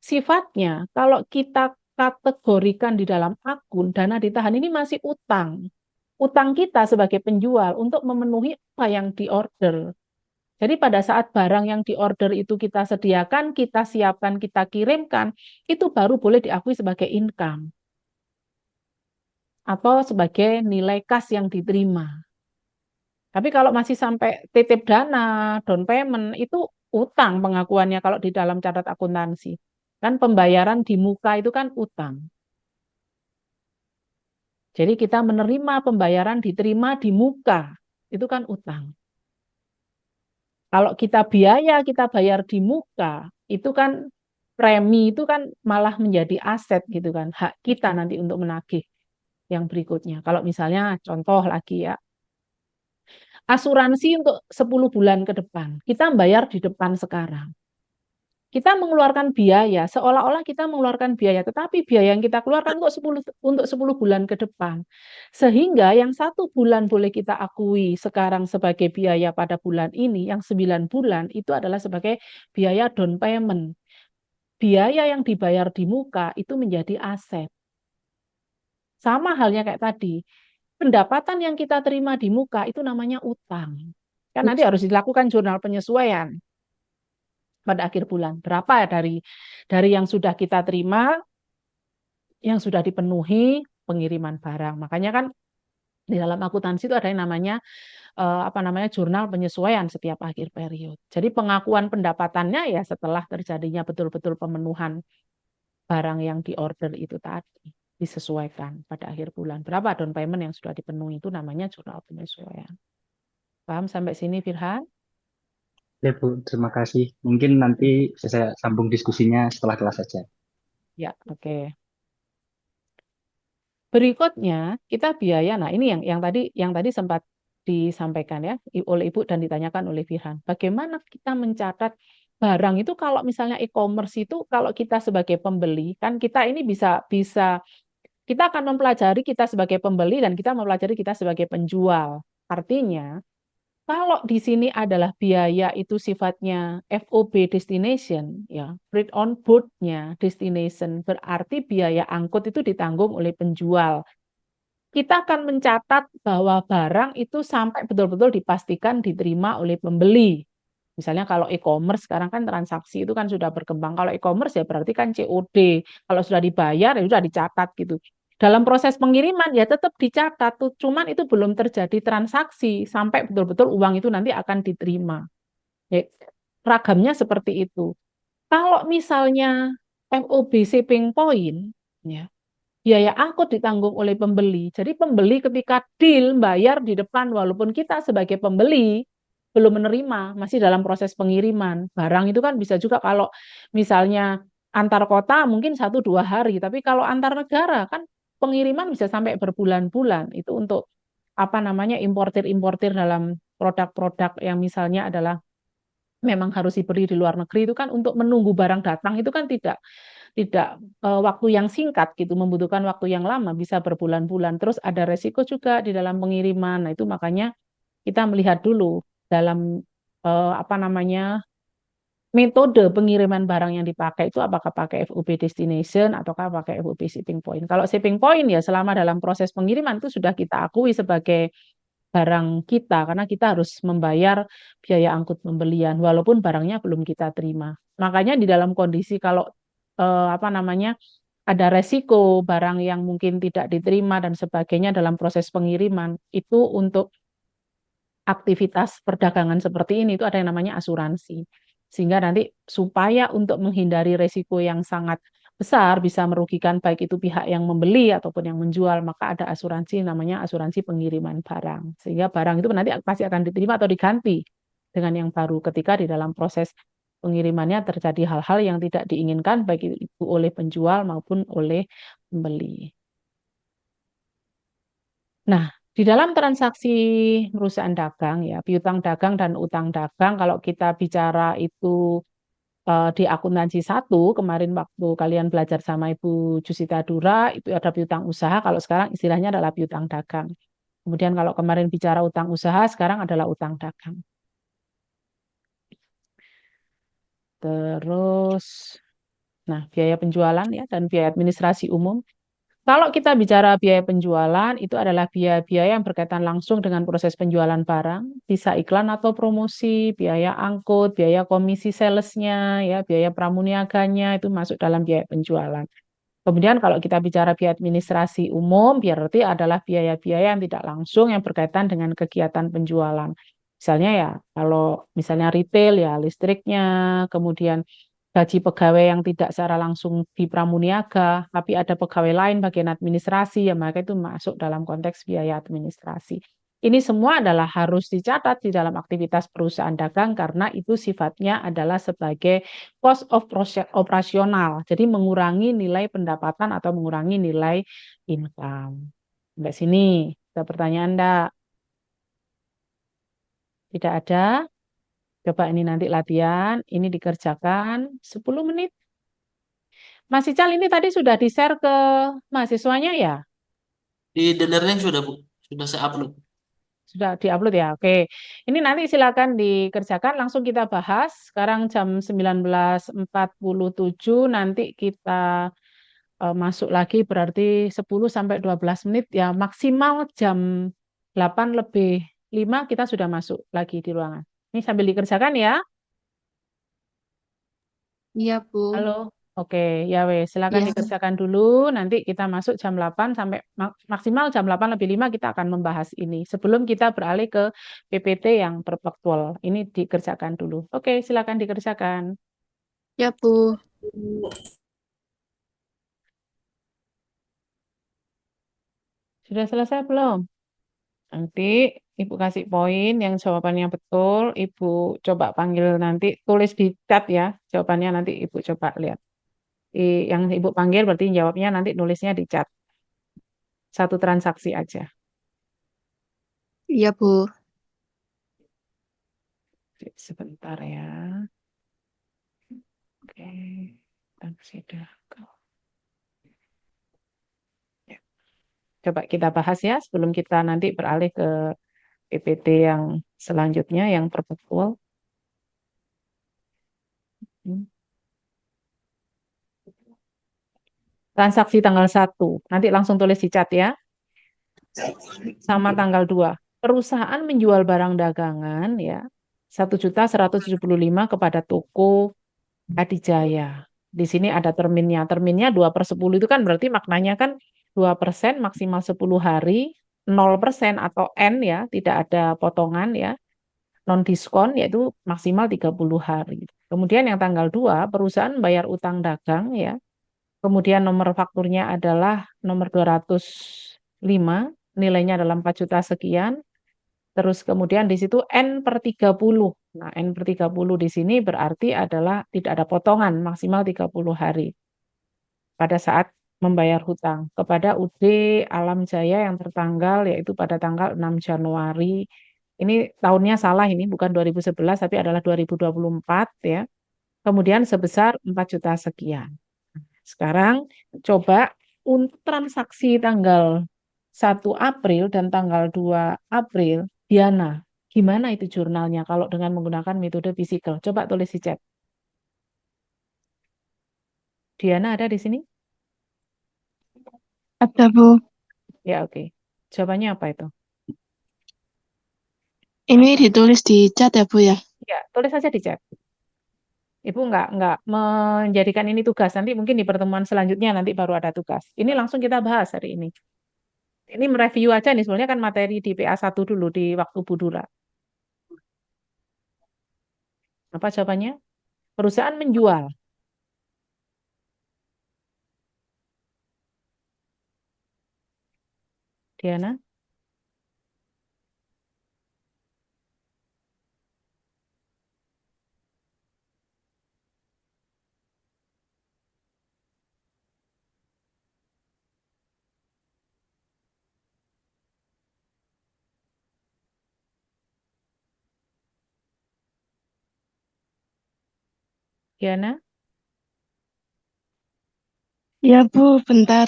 Speaker 1: sifatnya kalau kita kategorikan di dalam akun, dana ditahan ini masih utang. Utang kita sebagai penjual untuk memenuhi apa yang diorder. Jadi pada saat barang yang diorder itu kita sediakan, kita siapkan, kita kirimkan, itu baru boleh diakui sebagai income atau sebagai nilai kas yang diterima. Tapi kalau masih sampai titip dana, down payment, itu utang pengakuannya kalau di dalam catat akuntansi. Kan pembayaran di muka itu kan utang. Jadi kita menerima pembayaran diterima di muka, itu kan utang. Kalau kita biaya, kita bayar di muka, itu kan premi itu kan malah menjadi aset gitu kan, hak kita nanti untuk menagih yang berikutnya. Kalau misalnya contoh lagi ya, asuransi untuk 10 bulan ke depan, kita bayar di depan sekarang. Kita mengeluarkan biaya, seolah-olah kita mengeluarkan biaya, tetapi biaya yang kita keluarkan untuk 10 bulan ke depan. Sehingga yang 1 bulan boleh kita akui sekarang sebagai biaya pada bulan ini, yang 9 bulan itu adalah sebagai biaya down payment. Biaya yang dibayar di muka itu menjadi aset. Sama halnya kayak tadi, pendapatan yang kita terima di muka itu namanya utang. Kan nanti harus dilakukan jurnal penyesuaian pada akhir bulan. Berapa ya dari yang sudah kita terima, yang sudah dipenuhi pengiriman barang. Makanya kan di dalam akuntansi itu ada yang namanya jurnal penyesuaian setiap akhir periode. Jadi pengakuan pendapatannya ya setelah terjadinya betul-betul pemenuhan barang yang diorder itu tadi disesuaikan pada akhir bulan. Berapa down payment yang sudah dipenuhi itu namanya jurnal penyesuaian. Paham sampai sini, Firhan?
Speaker 3: Ya Bu, terima kasih. Mungkin nanti saya sambung diskusinya setelah kelas saja.
Speaker 1: Ya, oke. Berikutnya kita biaya. Nah, ini yang tadi sempat disampaikan ya oleh Ibu dan ditanyakan oleh Firhan. Bagaimana kita mencatat barang itu kalau misalnya e-commerce itu kalau kita sebagai pembeli kan kita ini bisa kita akan mempelajari kita sebagai pembeli dan kita mempelajari kita sebagai penjual. Artinya kalau di sini adalah biaya itu sifatnya FOB destination, ya, free on board-nya destination, berarti biaya angkut itu ditanggung oleh penjual. Kita akan mencatat bahwa barang itu sampai betul-betul dipastikan diterima oleh pembeli. Misalnya kalau e-commerce sekarang kan transaksi itu kan sudah berkembang. Kalau e-commerce ya berarti kan COD. Kalau sudah dibayar ya sudah dicatat gitu. Dalam proses pengiriman ya tetap dicatat tuh, cuman itu belum terjadi transaksi sampai betul-betul uang itu nanti akan diterima. Ya, ragamnya seperti itu. Kalau misalnya FOB shipping point, ya, biaya angkut ditanggung oleh pembeli. Jadi pembeli ketika deal bayar di depan walaupun kita sebagai pembeli belum menerima, masih dalam proses pengiriman. Barang itu kan bisa juga kalau misalnya antar kota mungkin 1-2 hari, tapi kalau antar negara kan pengiriman bisa sampai berbulan-bulan. Itu untuk apa namanya importir-importir dalam produk-produk yang misalnya adalah memang harus dibeli di luar negeri itu kan untuk menunggu barang datang itu kan tidak waktu yang singkat gitu, membutuhkan waktu yang lama, bisa berbulan-bulan. Terus ada resiko juga di dalam pengiriman. Nah, itu makanya kita melihat dulu dalam apa namanya metode pengiriman barang yang dipakai itu apakah pakai FOB destination ataukah pakai FOB shipping point. Kalau shipping point ya selama dalam proses pengiriman itu sudah kita akui sebagai barang kita karena kita harus membayar biaya angkut pembelian walaupun barangnya belum kita terima. Makanya di dalam kondisi kalau apa namanya ada resiko barang yang mungkin tidak diterima dan sebagainya dalam proses pengiriman itu untuk aktivitas perdagangan seperti ini itu ada yang namanya asuransi. Sehingga nanti supaya untuk menghindari resiko yang sangat besar bisa merugikan baik itu pihak yang membeli ataupun yang menjual, maka ada asuransi namanya asuransi pengiriman barang. Sehingga barang itu nanti pasti akan diterima atau diganti dengan yang baru ketika di dalam proses pengirimannya terjadi hal-hal yang tidak diinginkan baik itu oleh penjual maupun oleh pembeli. Nah, di dalam transaksi perusahaan dagang ya, piutang dagang dan utang dagang kalau kita bicara itu di akuntansi 1 kemarin waktu kalian belajar sama Ibu Jusita Dura itu ada piutang usaha, kalau sekarang istilahnya adalah piutang dagang. Kemudian kalau kemarin bicara utang usaha, sekarang adalah utang dagang. Terus, nah biaya penjualan ya dan biaya administrasi umum. Kalau kita bicara biaya penjualan, itu adalah biaya-biaya yang berkaitan langsung dengan proses penjualan barang, bisa iklan atau promosi, biaya angkut, biaya komisi salesnya, ya, biaya pramuniaganya, itu masuk dalam biaya penjualan. Kemudian kalau kita bicara biaya administrasi umum, berarti adalah biaya-biaya yang tidak langsung yang berkaitan dengan kegiatan penjualan. Misalnya ya, kalau misalnya retail ya listriknya, kemudian gaji pegawai yang tidak secara langsung di pramuniaga, tapi ada pegawai lain bagian administrasi, ya maka itu masuk dalam konteks biaya administrasi. Ini semua adalah harus dicatat di dalam aktivitas perusahaan dagang karena itu sifatnya adalah sebagai cost of operasional, jadi mengurangi nilai pendapatan atau mengurangi nilai income. Sampai sini, ada pertanyaan enggak? Tidak ada? Coba ini nanti latihan, ini dikerjakan 10 menit. Mas Ical ini tadi sudah di-share ke mahasiswanya ya?
Speaker 7: Di The Learning sudah, Bu. Sudah saya upload.
Speaker 1: Sudah di-upload ya? Oke. Ini nanti silakan dikerjakan, langsung kita bahas. Sekarang jam 19.47, nanti kita masuk lagi berarti 10 sampai 12 menit ya. Maksimal jam 8:05 kita sudah masuk lagi di ruangan. Ini sambil dikerjakan ya.
Speaker 4: Iya, Bu.
Speaker 1: Halo. Oke, ya wes, silakan
Speaker 4: Iya.
Speaker 1: dikerjakan dulu. Nanti kita masuk jam 8 sampai maksimal jam 8:05 kita akan membahas ini. Sebelum kita beralih ke PPT yang perpaktual. Ini dikerjakan dulu. Oke, silakan dikerjakan.
Speaker 4: Ya, Bu.
Speaker 1: Sudah selesai belum? Nanti Ibu kasih poin yang jawabannya betul. Ibu coba panggil nanti, tulis di chat ya. Jawabannya nanti Ibu coba lihat. Yang Ibu panggil berarti jawabnya nanti nulisnya di chat. Satu transaksi aja.
Speaker 4: Iya, Bu.
Speaker 1: Sebentar ya. Transaksi dagang. Ya. Coba kita bahas ya sebelum kita nanti beralih ke PPT yang selanjutnya yang perpetual. Transaksi tanggal 1. Nanti langsung tulis di chat ya. Sama tanggal 2. Perusahaan menjual barang dagangan ya 1.175 kepada toko Adijaya. Di sini ada terminnya. Terminnya 2/10 itu kan berarti maknanya kan 2% maksimal 10 hari, 0% atau N ya, tidak ada potongan ya. Non diskon yaitu maksimal 30 hari. Kemudian yang tanggal 2 perusahaan bayar utang dagang ya. Kemudian nomor fakturnya adalah nomor 205, nilainya adalah 4 juta sekian. Terus kemudian di situ N/30. Nah, N/30 di sini berarti adalah tidak ada potongan, maksimal 30 hari. Pada saat membayar hutang kepada UD Alam Jaya yang tertanggal yaitu pada tanggal 6 Januari. Ini tahunnya salah ini bukan 2011 tapi adalah 2024 ya. Kemudian sebesar 4 juta sekian. Sekarang coba untuk transaksi tanggal 1 April dan tanggal 2 April, Diana, gimana itu jurnalnya kalau dengan menggunakan metode physical? Coba tulis di chat. Diana ada di sini?
Speaker 5: Ada, Bu.
Speaker 1: Ya, oke. Jawabannya apa itu?
Speaker 5: Ini ditulis di chat ya, Bu ya?
Speaker 1: Ya, tulis saja di chat. Ibu nggak menjadikan ini tugas. Nanti mungkin di pertemuan selanjutnya nanti baru ada tugas. Ini langsung kita bahas hari ini. Ini mereview aja nih, sebenarnya kan materi di PA1 dulu di waktu Budura. Apa jawabannya? Perusahaan menjual. Diana? Diana?
Speaker 5: Ya, Bu, bentar.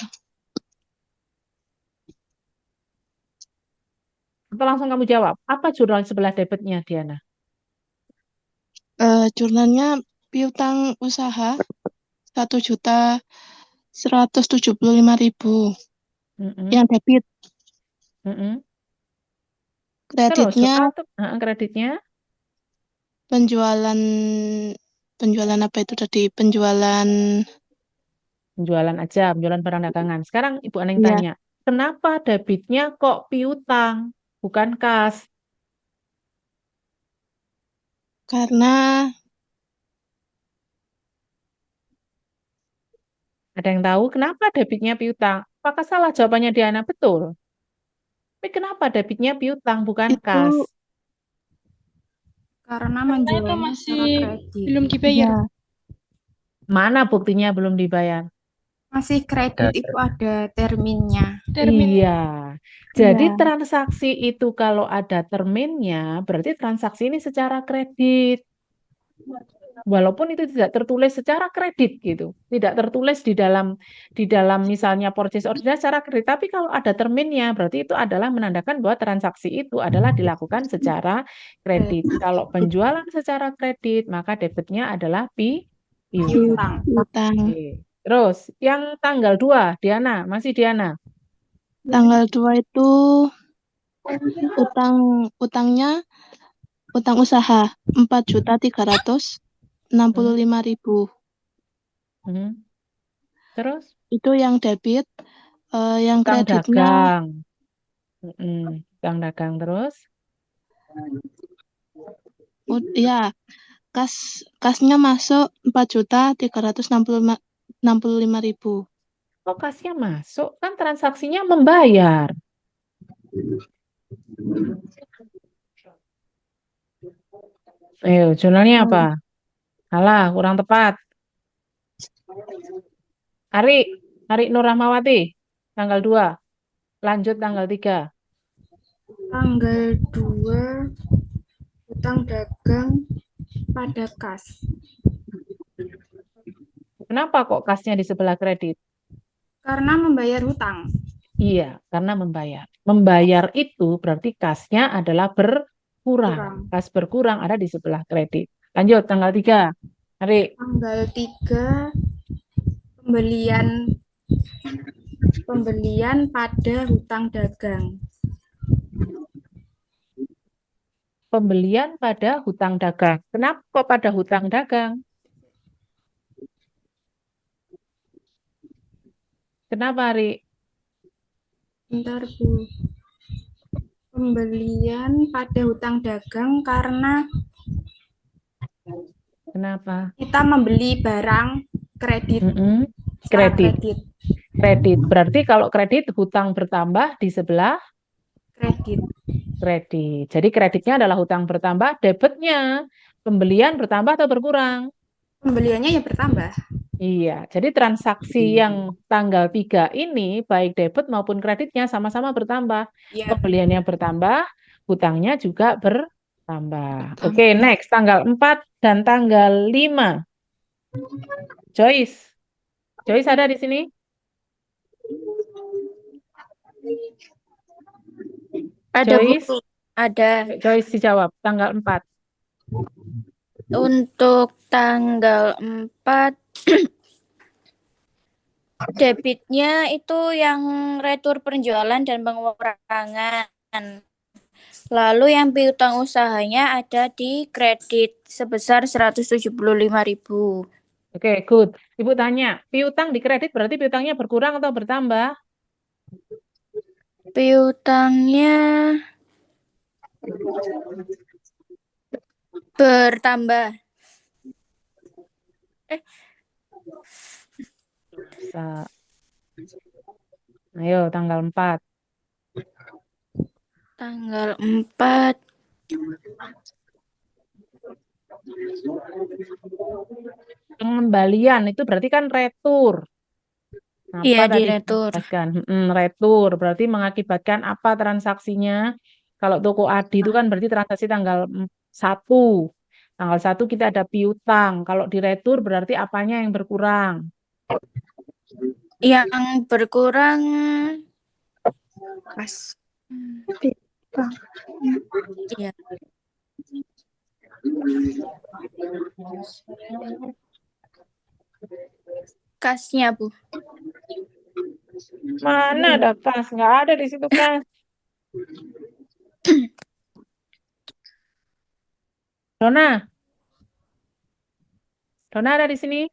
Speaker 1: Atau langsung kamu jawab. Apa jurnal sebelah debitnya, Diana?
Speaker 5: Jurnalnya piutang usaha 1.175.000.
Speaker 1: Mm-mm.
Speaker 5: Yang debit.
Speaker 1: Mm-mm. Terus,
Speaker 5: Kreditnya
Speaker 1: kreditnya
Speaker 5: penjualan apa itu tadi? Penjualan
Speaker 1: penjualan aja, penjualan barang dagangan. Sekarang Ibu Aneng
Speaker 5: ya,
Speaker 1: tanya, kenapa debitnya kok piutang, bukan kas?
Speaker 5: karena
Speaker 1: Ada yang tahu kenapa debitnya piutang? Apakah salah jawabannya Diana? Betul. Tapi kenapa debitnya piutang, bukan
Speaker 5: itu
Speaker 1: kas?
Speaker 6: Karena
Speaker 2: Karena itu
Speaker 6: menjualnya
Speaker 2: masih
Speaker 6: secara kredit.
Speaker 2: belum dibayar.
Speaker 5: ya
Speaker 1: Mana buktinya belum dibayar?
Speaker 6: Masih kredit itu ada terminnya.
Speaker 2: Termin.
Speaker 1: Iya. Jadi
Speaker 5: ya
Speaker 1: transaksi itu kalau ada terminnya, berarti transaksi ini secara kredit. Walaupun itu tidak tertulis secara kredit gitu. Tidak tertulis di dalam misalnya purchase order secara kredit, tapi kalau ada terminnya, berarti itu adalah menandakan bahwa transaksi itu adalah dilakukan secara kredit. Kalau penjualan secara kredit, maka debitnya adalah piutang.
Speaker 5: piutang.
Speaker 1: Oke. Terus yang tanggal 2, Diana, masih Diana.
Speaker 5: Tanggal 2 itu utang usaha 4.365.000.
Speaker 1: Hmm. Terus
Speaker 5: Itu yang debit, yang
Speaker 1: utang
Speaker 5: kreditnya
Speaker 1: dagang. Utang dagang terus.
Speaker 5: ya kasnya masuk 4.365.000.
Speaker 1: Kok kasnya masuk? Kan transaksinya membayar. Jurnalnya apa? Alah, kurang tepat. Ari Nur Rahmawati, tanggal 2. Lanjut tanggal 3.
Speaker 6: Tanggal 2 utang dagang pada kas.
Speaker 1: Kenapa kok kasnya di sebelah kredit?
Speaker 6: Karena membayar hutang.
Speaker 1: Iya, karena membayar. Membayar itu berarti kasnya adalah berkurang.
Speaker 6: Kurang.
Speaker 1: Kas berkurang ada di sebelah kredit. Lanjut, tanggal 3. Hari.
Speaker 6: Tanggal 3 pembelian pada hutang dagang.
Speaker 1: Pembelian pada hutang dagang. Kenapa kok pada hutang dagang? Kenapa, Ari?
Speaker 6: Bentar, Bu. Pembelian pada hutang dagang karena
Speaker 1: Kenapa?
Speaker 6: kita membeli barang kredit.
Speaker 1: Mm-mm.
Speaker 6: Secara
Speaker 1: Kredit. Kredit. Berarti kalau kredit hutang bertambah di sebelah
Speaker 6: kredit.
Speaker 1: kredit. Jadi kreditnya adalah hutang bertambah, debitnya pembelian bertambah atau berkurang?
Speaker 6: Pembeliannya ya bertambah.
Speaker 1: Iya, jadi transaksi yang tanggal 3 ini baik debit maupun kreditnya sama-sama bertambah.
Speaker 6: Ya,
Speaker 1: Pembeliannya bertambah, hutangnya juga bertambah. Oke, next tanggal 4 dan tanggal 5. Joyce. Joyce ada di sini?
Speaker 8: Ada, Bu.
Speaker 1: Joyce?
Speaker 8: Ada.
Speaker 1: Joyce dijawab tanggal 4.
Speaker 8: Untuk tanggal 4 debitnya itu yang retur penjualan dan pengurangan. Lalu yang piutang usahanya ada di kredit sebesar 175.000.
Speaker 1: Oke, good. Ibu tanya, piutang di kredit berarti piutangnya berkurang atau bertambah?
Speaker 8: Piutangnya bertambah.
Speaker 1: Bisa. Ayo, tanggal 4.
Speaker 8: Tanggal 4.
Speaker 1: Pengembalian itu berarti kan retur.
Speaker 8: Iya,
Speaker 1: Apa
Speaker 8: di
Speaker 1: tadi
Speaker 8: retur.
Speaker 1: dijelaskan? Retur berarti mengakibatkan apa transaksinya? Kalau toko Adi itu kan berarti transaksi tanggal 1. Tanggal 1 kita ada piutang. Kalau di retur berarti apanya yang berkurang?
Speaker 8: Yang berkurang pas. Iya. Kasnya, Bu.
Speaker 1: Mana ada kas? Nggak ada di situ kas. Dona. Dona ada di sini?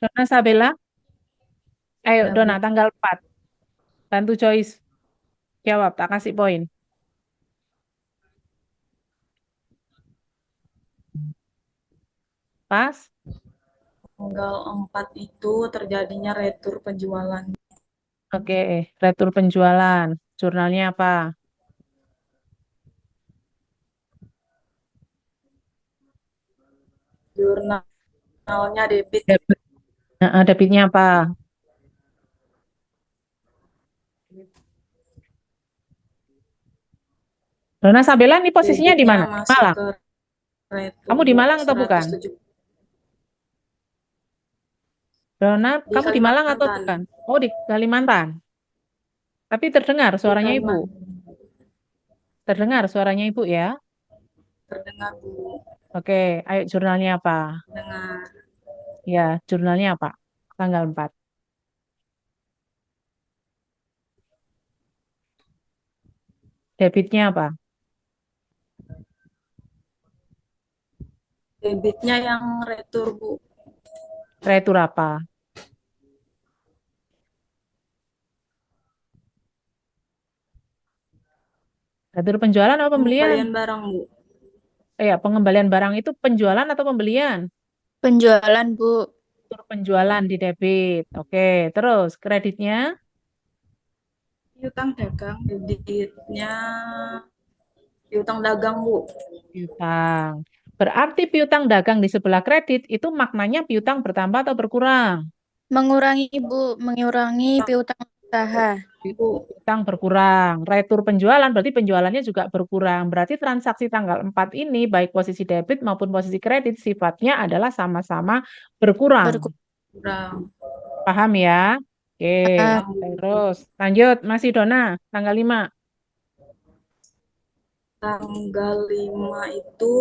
Speaker 1: Dona Sabella? Ayo, Dona, tanggal 4. Bantu Joyce. Jawab, tak kasih poin. Pas?
Speaker 9: Tanggal 4 itu terjadinya retur penjualan.
Speaker 1: Oke, retur penjualan. Jurnalnya apa?
Speaker 9: Jurnalnya debit.
Speaker 1: Debitnya apa? Dona Sabella ini posisinya di mana?
Speaker 9: Debitnya masuk
Speaker 1: Malang.
Speaker 9: ke retur
Speaker 1: Kamu di Malang atau bukan?
Speaker 9: 107.
Speaker 1: Dona,
Speaker 9: Di
Speaker 1: kamu di Malang atau
Speaker 9: Kalimantan.
Speaker 1: bukan? Oh, di Kalimantan. Tapi terdengar suaranya Ibu. Terdengar suaranya Ibu ya?
Speaker 9: Terdengar, Bu.
Speaker 1: Oke, ayo jurnalnya apa?
Speaker 9: Dengar.
Speaker 1: Ya, jurnalnya apa? Tanggal 4. Debitnya apa?
Speaker 9: Debitnya yang retur, Bu.
Speaker 1: Retur apa? Retur penjualan atau pembelian?
Speaker 9: Pengembalian barang, Bu.
Speaker 1: Ya, pengembalian barang itu penjualan atau pembelian?
Speaker 8: Penjualan, Bu.
Speaker 1: Retur penjualan di debit. Oke, terus kreditnya?
Speaker 9: Piutang dagang. Debitnya piutang dagang, Bu.
Speaker 1: Piutang. Berarti piutang dagang di sebelah kredit itu maknanya piutang bertambah atau berkurang?
Speaker 8: Mengurangi, Bu. Mengurangi piutang usaha.
Speaker 9: Bu.
Speaker 1: Utang berkurang. Retur penjualan berarti penjualannya juga berkurang. Berarti transaksi tanggal 4 ini baik posisi debit maupun posisi kredit sifatnya adalah sama-sama berkurang.
Speaker 9: Kurang.
Speaker 1: Paham ya? Oke,
Speaker 8: Ah,
Speaker 1: terus lanjut. Masih Dona, tanggal 5.
Speaker 9: Tanggal 5 itu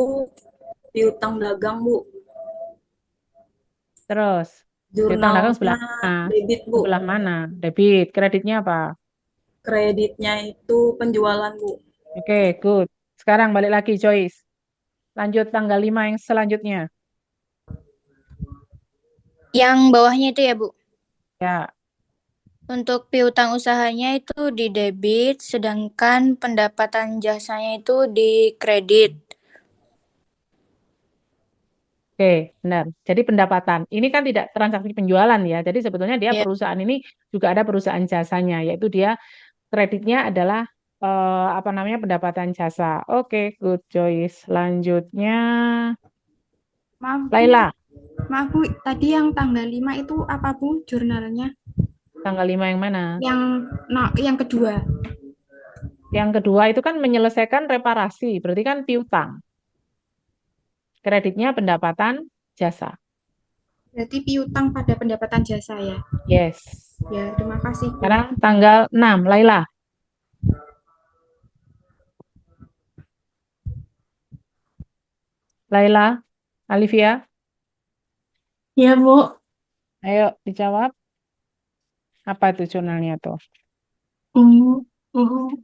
Speaker 9: piutang dagang, Bu.
Speaker 1: Terus, piutang dagang
Speaker 9: Jurnalnya
Speaker 1: sebelah mana?
Speaker 9: debit, Bu.
Speaker 1: Sebelah mana? Debit. Kreditnya apa?
Speaker 9: Kreditnya itu penjualan, Bu.
Speaker 1: Oke, good. Sekarang balik lagi, Joyce. Lanjut tanggal 5 yang selanjutnya.
Speaker 8: yang bawahnya itu ya, Bu.
Speaker 1: Ya,
Speaker 8: Untuk piutang usahanya itu di debit, sedangkan pendapatan jasanya itu di kredit.
Speaker 1: oke, benar. Jadi pendapatan. Ini kan tidak transaksi penjualan ya. Jadi sebetulnya dia
Speaker 8: Ya.
Speaker 1: perusahaan ini juga ada perusahaan jasanya, yaitu dia kreditnya adalah apa namanya pendapatan jasa. Oke, good Joyce. Selanjutnya,
Speaker 6: Maaf, Bu.
Speaker 1: Laila,
Speaker 6: Maaf, Bu. Tadi yang tanggal 5 itu apa, Bu, jurnalnya?
Speaker 1: tanggal 5 yang mana?
Speaker 6: Yang kedua.
Speaker 1: Yang kedua itu kan menyelesaikan reparasi, berarti kan piutang. Kreditnya pendapatan jasa.
Speaker 6: Berarti piutang pada pendapatan jasa ya.
Speaker 1: Yes.
Speaker 6: Ya, terima kasih, Bu.
Speaker 1: Sekarang tanggal 6, Laila. Laila, Alivia,
Speaker 10: Ya, Bu.
Speaker 1: ayo dijawab. Apa itu jurnalnya tuh?
Speaker 10: Hmm, hmm.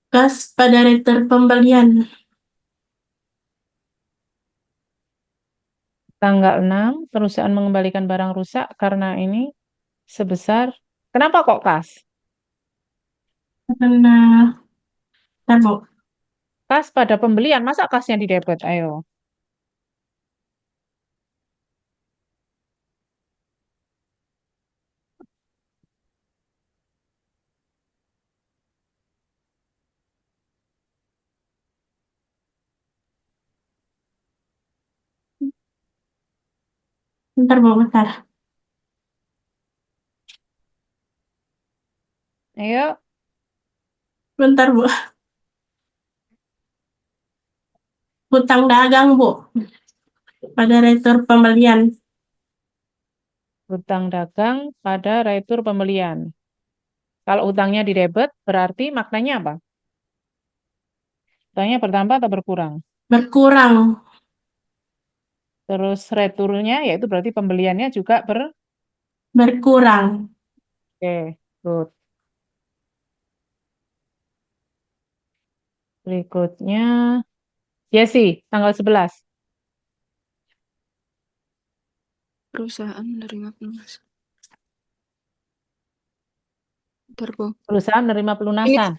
Speaker 10: Kas pada retur pembelian.
Speaker 1: Tanggal 6, perusahaan mengembalikan barang rusak karena ini sebesar. Kenapa kok kas?
Speaker 10: Karena, ya, Bu.
Speaker 1: Kas pada pembelian, masa kasnya di debit? Ayo.
Speaker 10: Bentar, Bu, bentar.
Speaker 1: Ayo,
Speaker 10: Bentar, Bu. Hutang dagang, Bu. Pada retur pembelian.
Speaker 1: hutang dagang pada retur pembelian. Kalau utangnya di debit, berarti maknanya apa? Utangnya bertambah atau berkurang?
Speaker 10: Berkurang.
Speaker 1: Terus returnya, yaitu berarti pembeliannya juga
Speaker 10: Berkurang.
Speaker 1: Oke, good. Berikutnya, Jesse, tanggal 11.
Speaker 4: Perusahaan menerima pelunasan. Bentar, Bu.
Speaker 1: Perusahaan menerima pelunasan.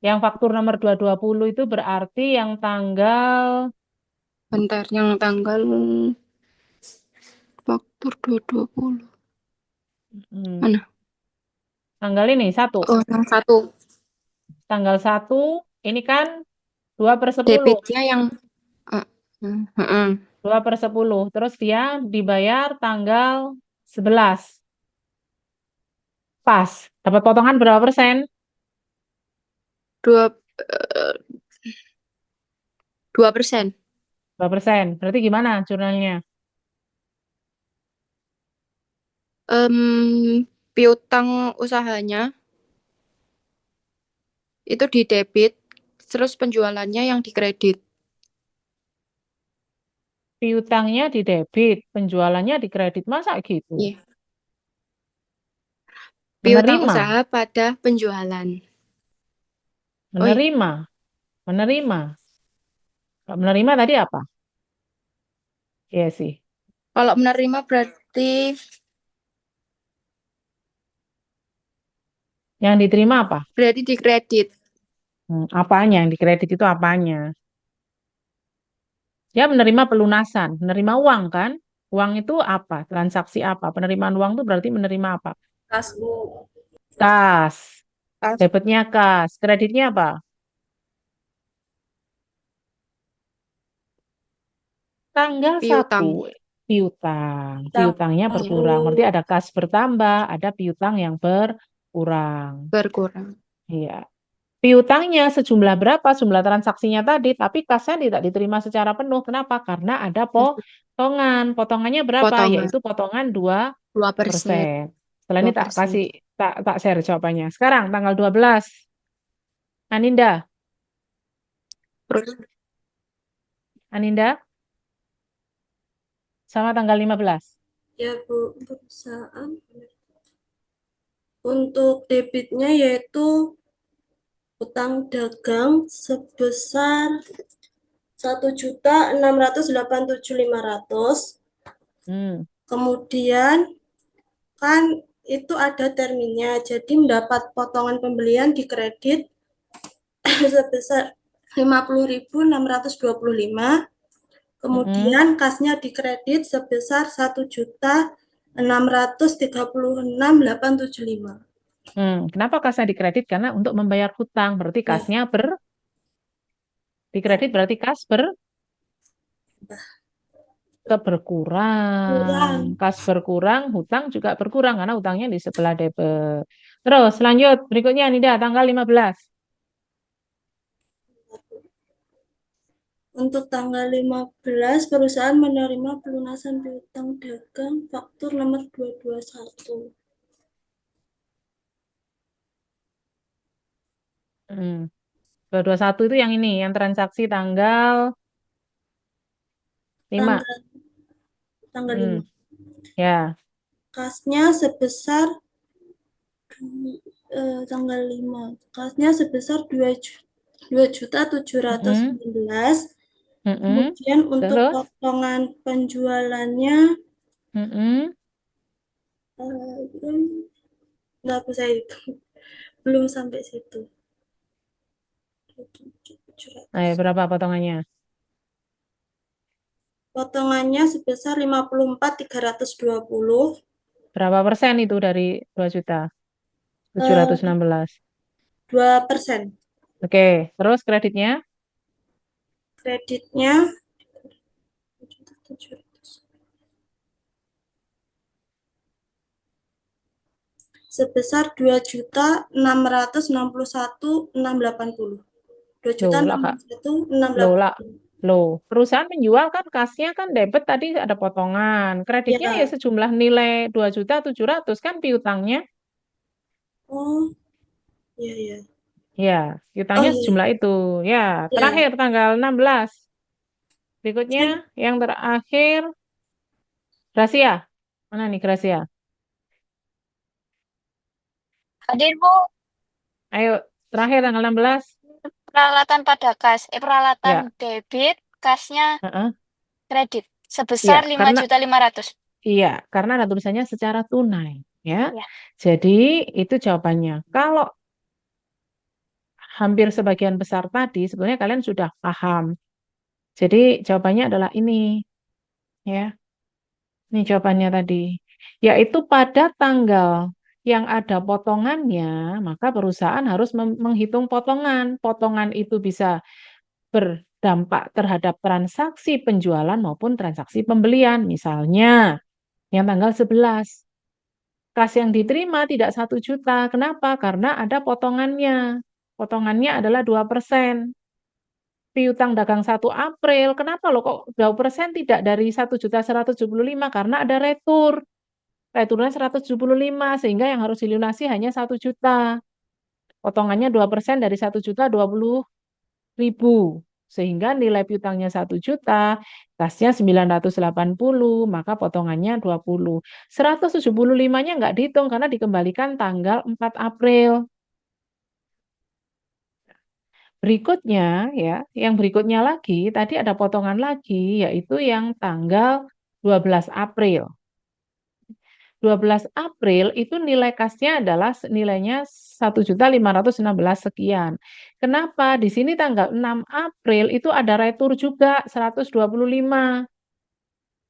Speaker 1: Yang faktur nomor 220 itu berarti yang tanggal
Speaker 4: Bentar, yang tanggal faktur 220. Mana?
Speaker 1: tanggal ini 1.
Speaker 4: Oh, yang 1.
Speaker 1: Tanggal 1 ini kan 2/10.
Speaker 4: Debitnya yang
Speaker 1: 2/10. Terus dia dibayar tanggal 11. Pas. Dapat potongan berapa persen?
Speaker 4: 2%.
Speaker 1: 2%. Berarti gimana jurnalnya?
Speaker 4: Piutang usahanya itu di debit, terus penjualannya yang di kredit.
Speaker 1: Piutangnya di debit, penjualannya di kredit. Masa gitu?
Speaker 4: Iya. Piutang
Speaker 1: Menerima.
Speaker 4: usaha pada penjualan.
Speaker 1: Menerima. Menerima. Kalau menerima tadi apa? Iya sih.
Speaker 8: Kalau menerima berarti
Speaker 1: Yang diterima apa?
Speaker 8: berarti di kredit.
Speaker 1: Apanya? Yang dikredit itu apanya? Dia menerima pelunasan, menerima uang kan? Uang itu apa? Transaksi apa? Penerimaan uang itu berarti menerima apa?
Speaker 9: Kas, Bu.
Speaker 1: Kas.
Speaker 8: Kas.
Speaker 1: Debitnya kas. Kreditnya apa? Tanggal
Speaker 4: Piutang.
Speaker 1: 1. piutang.
Speaker 9: Piutang.
Speaker 1: Piutangnya berkurang. Berarti ada kas bertambah, ada piutang yang berkurang.
Speaker 4: Berkurang.
Speaker 1: Iya. Piutangnya sejumlah berapa, jumlah transaksinya tadi, tapi kasnya tidak diterima secara penuh. Kenapa? Karena ada potongan. Potongannya berapa?
Speaker 4: Potongan
Speaker 1: Yaitu potongan 2%.
Speaker 4: 2%.
Speaker 1: Setelah ini tak
Speaker 4: 2%.
Speaker 1: kasih, tak share jawabannya. Sekarang tanggal 12. Aninda. Aninda? Sama tanggal 15.
Speaker 9: Ya, Bu, perusahaan. Untuk debitnya yaitu utang dagang sebesar 1.687.500. Kemudian kan itu ada terminnya, jadi mendapat potongan pembelian di kredit sebesar 50.625. Kemudian kasnya dikredit sebesar 1.636.875.
Speaker 1: Kenapa kasnya dikredit? Karena untuk membayar hutang, berarti kasnya dikredit berarti kas berkurang. Kas berkurang, hutang juga berkurang karena hutangnya di sebelah debit. Terus lanjut, berikutnya Nida tanggal 15.
Speaker 9: Untuk tanggal 15, perusahaan menerima pelunasan piutang dagang faktur nomor 221.
Speaker 1: 221 itu yang ini, yang transaksi tanggal 5.
Speaker 9: Tanggal 5.
Speaker 1: Ya.
Speaker 9: Kasnya sebesar tanggal 5. Kasnya sebesar 2.719. Kemudian untuk
Speaker 1: Terus?
Speaker 9: potongan penjualannya nggak bisa itu. Belum sampai situ.
Speaker 1: Ayo, berapa potongannya?
Speaker 9: Potongannya sebesar 54.320.
Speaker 1: Berapa persen itu dari 2.716?
Speaker 9: 2%.
Speaker 1: Oke, terus kreditnya?
Speaker 9: Kreditnya sebesar 2.661.680. 2.661.680.
Speaker 1: Loh, perusahaan penjual kan kasnya kan debit tadi ada potongan. Kreditnya ya sejumlah nilai 2.700.000 kan piutangnya.
Speaker 9: Oh, iya.
Speaker 1: Ya, piutangnya sejumlah itu. Ya, terakhir tanggal 16. Berikutnya yang terakhir Gracia. Mana nih Gracia?
Speaker 8: Hadir, Bu.
Speaker 1: Ayo, terakhir tanggal 16.
Speaker 8: Peralatan pada kas. Peralatan debit, kasnya kredit sebesar 5.500.000.
Speaker 1: Iya, karena ada tulisannya secara tunai, ya. Jadi itu jawabannya. Kalau hampir sebagian besar tadi sebenarnya kalian sudah paham. Jadi jawabannya adalah ini, ya. Ini jawabannya tadi. Yaitu pada tanggal yang ada potongannya, maka perusahaan harus menghitung potongan. Potongan itu bisa berdampak terhadap transaksi penjualan maupun transaksi pembelian. Misalnya, yang tanggal 11. Kas yang diterima tidak 1 juta. Kenapa? Karena ada potongannya. Potongannya adalah 2%. Piutang dagang 1 April. Kenapa loh kok 2% tidak dari 1.175? Karena ada retur. Returnya 175, sehingga yang harus dilunasi hanya 1 juta. Potongannya 2% dari 1.020.000. Sehingga nilai piutangnya 1 juta, kasnya 980, maka potongannya 20. 175-nya nggak dihitung karena dikembalikan tanggal 4 April. Berikutnya, ya, yang berikutnya lagi, tadi ada potongan lagi, yaitu yang tanggal 12 April. 12 April itu nilai kasnya adalah nilainya 1.516 sekian. Kenapa? Di sini tanggal 6 April itu ada retur juga 125.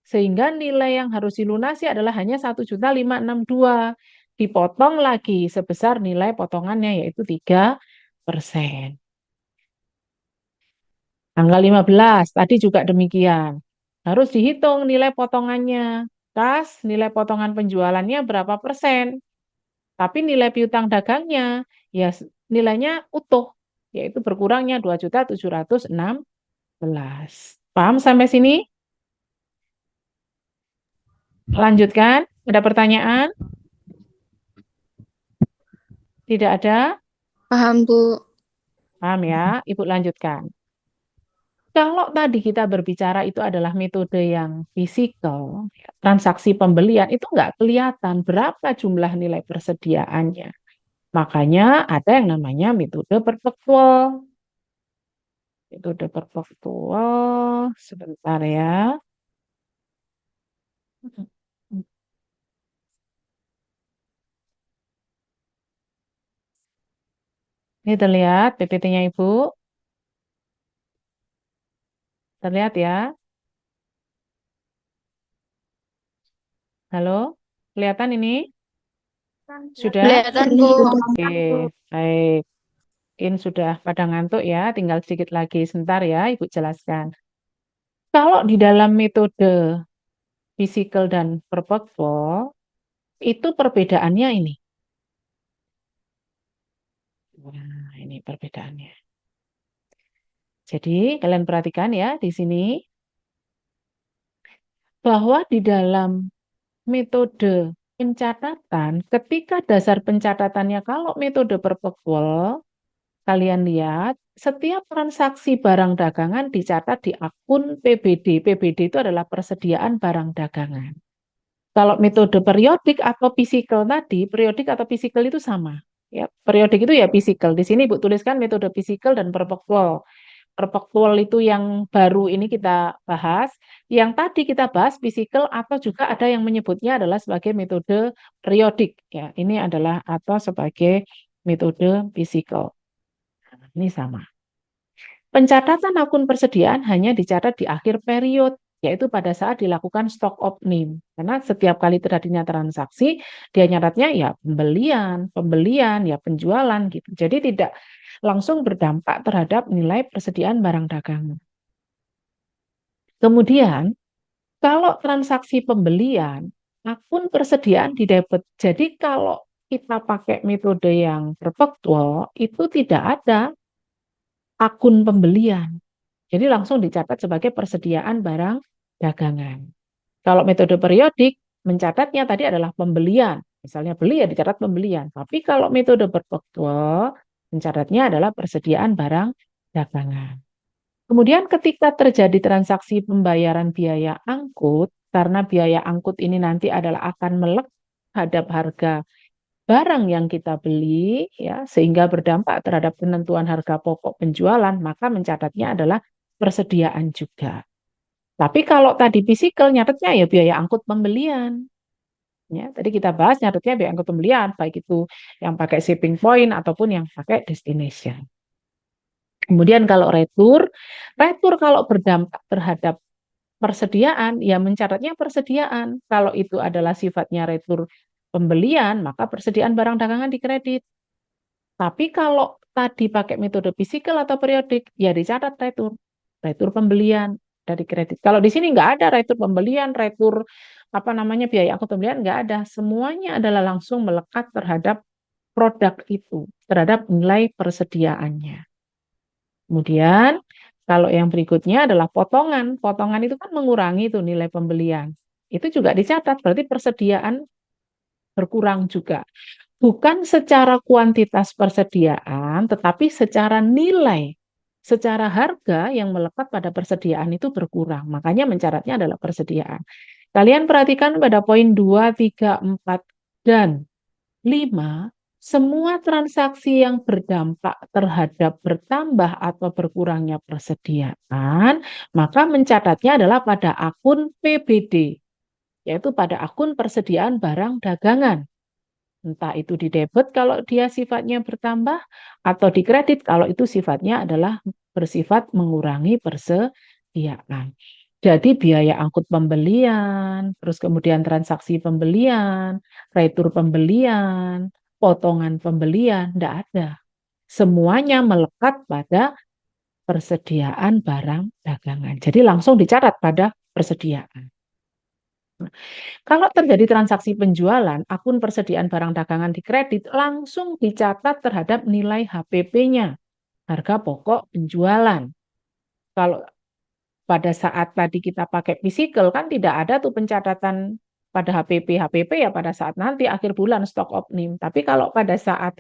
Speaker 1: Sehingga nilai yang harus dilunasi adalah hanya 1.562. Dipotong lagi sebesar nilai potongannya yaitu 3%. Tanggal 15 tadi juga demikian. Harus dihitung nilai potongannya. Kas, nilai potongan penjualannya berapa persen. Tapi nilai piutang dagangnya ya nilainya utuh, yaitu berkurangnya 2.716. Paham sampai sini? Lanjutkan. Ada pertanyaan? Tidak ada?
Speaker 8: Paham, Bu.
Speaker 1: Paham ya? Ibu lanjutkan. Kalau tadi kita berbicara itu adalah metode yang fisikal, transaksi pembelian itu nggak kelihatan berapa jumlah nilai persediaannya. Makanya ada yang namanya metode perpetual. Metode perpetual, sebentar ya. Ini terlihat PPT-nya Ibu. Terlihat ya. Halo, kelihatan ini? Sudah?
Speaker 8: Kelihatan, Bu.
Speaker 1: Oke, baik. Mungkin sudah pada ngantuk ya, tinggal sedikit lagi. Sebentar ya, Ibu jelaskan. Kalau di dalam metode physical dan perpetual, itu perbedaannya ini. Nah, ini perbedaannya. Jadi, kalian perhatikan ya di sini, bahwa di dalam metode pencatatan, ketika dasar pencatatannya, kalau metode perpetual, kalian lihat, setiap transaksi barang dagangan dicatat di akun PBD. PBD itu adalah persediaan barang dagangan. Kalau metode periodik atau physical tadi, periodik atau physical itu sama. Ya, periodik itu ya physical. Di sini Ibu tuliskan metode physical dan perpetual. Perpetual itu yang baru ini kita bahas. Yang tadi kita bahas physical atau juga ada yang menyebutnya adalah sebagai metode periodik. Ya, ini adalah atau sebagai metode physical. Ini sama. Pencatatan akun persediaan hanya dicatat di akhir period, yaitu pada saat dilakukan stock opening. Karena setiap kali terjadinya transaksi, dia nyatatnya ya pembelian, ya penjualan gitu. Jadi tidak langsung berdampak terhadap nilai persediaan barang dagangan. Kemudian, kalau transaksi pembelian, akun persediaan di debit. Jadi kalau kita pakai metode yang perpetual, itu tidak ada akun pembelian. Jadi langsung dicatat sebagai persediaan barang dagangan. Kalau metode periodik, mencatatnya tadi adalah pembelian. Misalnya beli ya dicatat pembelian. Tapi kalau metode perpetual, mencatatnya adalah persediaan barang dagangan. Kemudian ketika terjadi transaksi pembayaran biaya angkut, karena biaya angkut ini nanti adalah akan melekat terhadap harga barang yang kita beli, ya, sehingga berdampak terhadap penentuan harga pokok penjualan, maka mencatatnya adalah persediaan juga. Tapi kalau tadi physical, nyatetnya ya biaya angkut pembelian. Ya, tadi kita bahas nyatetnya biaya angkut pembelian, baik itu yang pakai shipping point ataupun yang pakai destination. Kemudian kalau retur kalau berdampak terhadap persediaan, ya mencatatnya persediaan. Kalau itu adalah sifatnya retur pembelian, maka persediaan barang dagangan dikredit. Tapi kalau tadi pakai metode physical atau periodik, ya dicatat retur pembelian dari kredit. Kalau di sini nggak ada retur pembelian, retur biaya angkut pembelian, nggak ada. Semuanya adalah langsung melekat terhadap produk itu, terhadap nilai persediaannya. Kemudian kalau yang berikutnya adalah potongan. Potongan itu kan mengurangi itu nilai pembelian. Itu juga dicatat, berarti persediaan berkurang juga. Bukan secara kuantitas persediaan, tetapi secara nilai, secara harga yang melekat pada persediaan itu berkurang. Makanya mencatatnya adalah persediaan. Kalian perhatikan pada poin 2, 3, 4, dan 5, semua transaksi yang berdampak terhadap bertambah atau berkurangnya persediaan, maka mencatatnya adalah pada akun PBD, yaitu pada akun persediaan barang dagangan. Entah itu di debit kalau dia sifatnya bertambah, atau di kredit kalau itu sifatnya adalah bersifat mengurangi persediaan. Jadi biaya angkut pembelian, terus kemudian transaksi pembelian, retur pembelian, potongan pembelian, tidak ada. Semuanya melekat pada persediaan barang dagangan. Jadi langsung dicatat pada persediaan. Kalau terjadi transaksi penjualan, akun persediaan barang dagangan dikredit langsung dicatat terhadap nilai HPP-nya, harga pokok penjualan. Kalau pada saat tadi kita pakai physical kan tidak ada tuh pencatatan pada HPP ya pada saat nanti akhir bulan stok opnim. Tapi kalau pada saat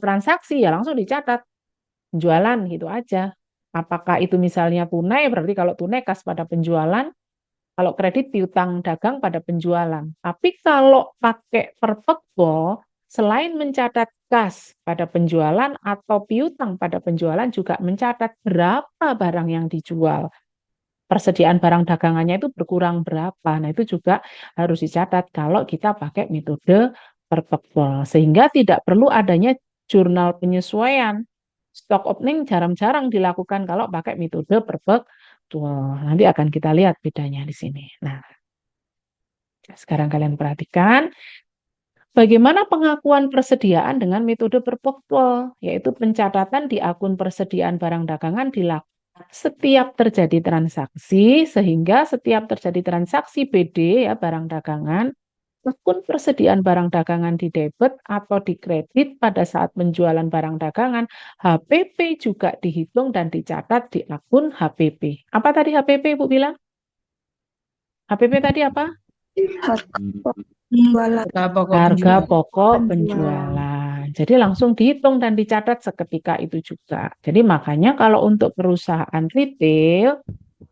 Speaker 1: transaksi ya langsung dicatat penjualan gitu aja. Apakah itu misalnya tunai, berarti kalau tunai kas pada penjualan, kalau kredit piutang dagang pada penjualan. Tapi kalau pakai perpekbo, selain mencatat kas pada penjualan atau piutang pada penjualan juga mencatat berapa barang yang dijual. Persediaan barang dagangannya itu berkurang berapa. Nah, itu juga harus dicatat kalau kita pakai metode perpekbo. Sehingga tidak perlu adanya jurnal penyesuaian. Stok opening jarang-jarang dilakukan kalau pakai metode perpekbo. Nanti akan kita lihat bedanya di sini. Nah, sekarang kalian perhatikan bagaimana pengakuan persediaan dengan metode perpekbo, yaitu pencatatan di akun persediaan barang dagangan dilakukan setiap terjadi transaksi, sehingga setiap terjadi transaksi BD ya barang dagangan, akun persediaan barang dagangan di debit atau di kredit pada saat penjualan barang dagangan, HPP juga dihitung dan dicatat di akun HPP. Apa tadi HPP Ibu bilang? HPP tadi apa? Harga pokok penjualan. Jadi langsung dihitung dan dicatat seketika itu juga. Jadi makanya kalau untuk perusahaan retail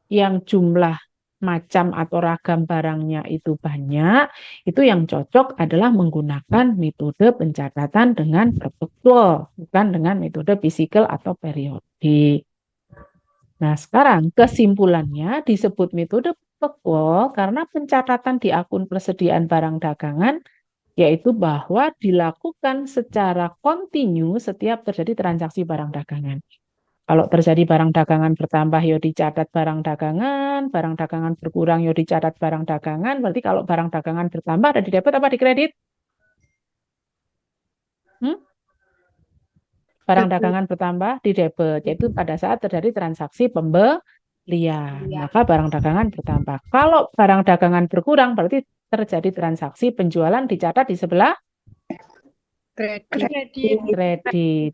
Speaker 1: yang jumlah macam atau ragam barangnya itu banyak, itu yang cocok adalah menggunakan metode pencatatan dengan perpekbo, bukan dengan metode physical atau periodik. Nah, sekarang kesimpulannya disebut metode perpekbo karena pencatatan di akun persediaan barang dagangan yaitu bahwa dilakukan secara kontinu setiap terjadi transaksi barang dagangan. Kalau terjadi barang dagangan bertambah, ya dicatat barang dagangan berkurang, ya dicatat barang dagangan. Berarti kalau barang dagangan bertambah ada di debit apa di kredit? Barang dagangan bertambah di debit, yaitu pada saat terjadi transaksi pembelian. Maka barang dagangan bertambah. Kalau barang dagangan berkurang, berarti terjadi transaksi penjualan dicatat di sebelah kredit.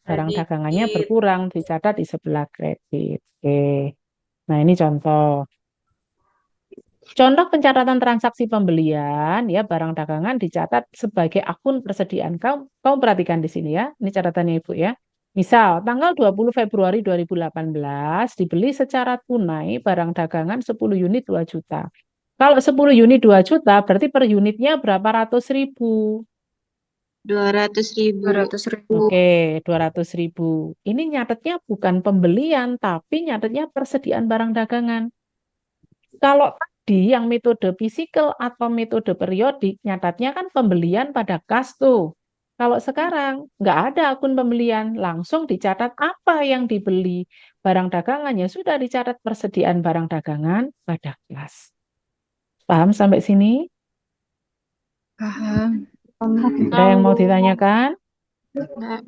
Speaker 1: Barang dagangannya berkurang dicatat di sebelah kredit. Oke. Nah, ini contoh. Contoh pencatatan transaksi pembelian ya barang dagangan dicatat sebagai akun persediaan. Kamu perhatikan di sini ya. Ini catatannya Ibu ya. Misal tanggal 20 Februari 2018 dibeli secara tunai barang dagangan 10 unit 2 juta. Kalau 10 unit 2 juta berarti per unitnya berapa ratus ribu?
Speaker 4: 200.000.
Speaker 1: Oke, 200.000. Ini nyatetnya bukan pembelian, tapi nyatetnya persediaan barang dagangan. Kalau tadi yang metode physical atau metode periodik, nyatatnya kan pembelian pada kas tuh. Kalau sekarang nggak ada akun pembelian, langsung dicatat apa yang dibeli. Barang dagangannya sudah dicatat persediaan barang dagangan pada kas. Paham sampai sini?
Speaker 4: Paham.
Speaker 1: Ada yang mau ditanyakan?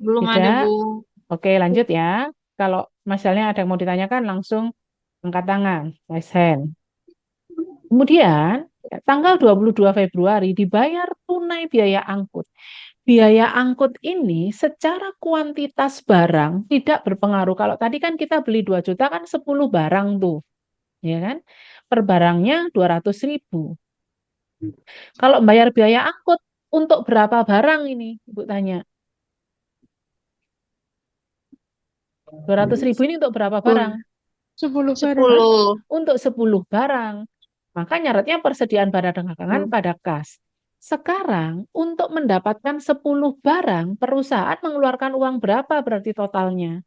Speaker 4: Belum
Speaker 1: Tidak?
Speaker 4: ada, Bu.
Speaker 1: Oke, lanjut ya. Kalau misalnya ada yang mau ditanyakan, langsung angkat tangan, raise hand. Kemudian, tanggal 22 Februari dibayar tunai biaya angkut. Biaya angkut ini secara kuantitas barang tidak berpengaruh. Kalau tadi kan kita beli 2 juta kan 10 barang tuh. Ya kan? Per barangnya 200.000. Kalau bayar biaya angkut untuk berapa barang ini? Ibu tanya. 200.000 ini untuk berapa barang?
Speaker 2: 10 barang.
Speaker 4: 10.
Speaker 1: Untuk 10 barang. Maka nyaratnya persediaan barang dagangan pada kas. Sekarang untuk mendapatkan 10 barang, perusahaan mengeluarkan uang berapa berarti totalnya?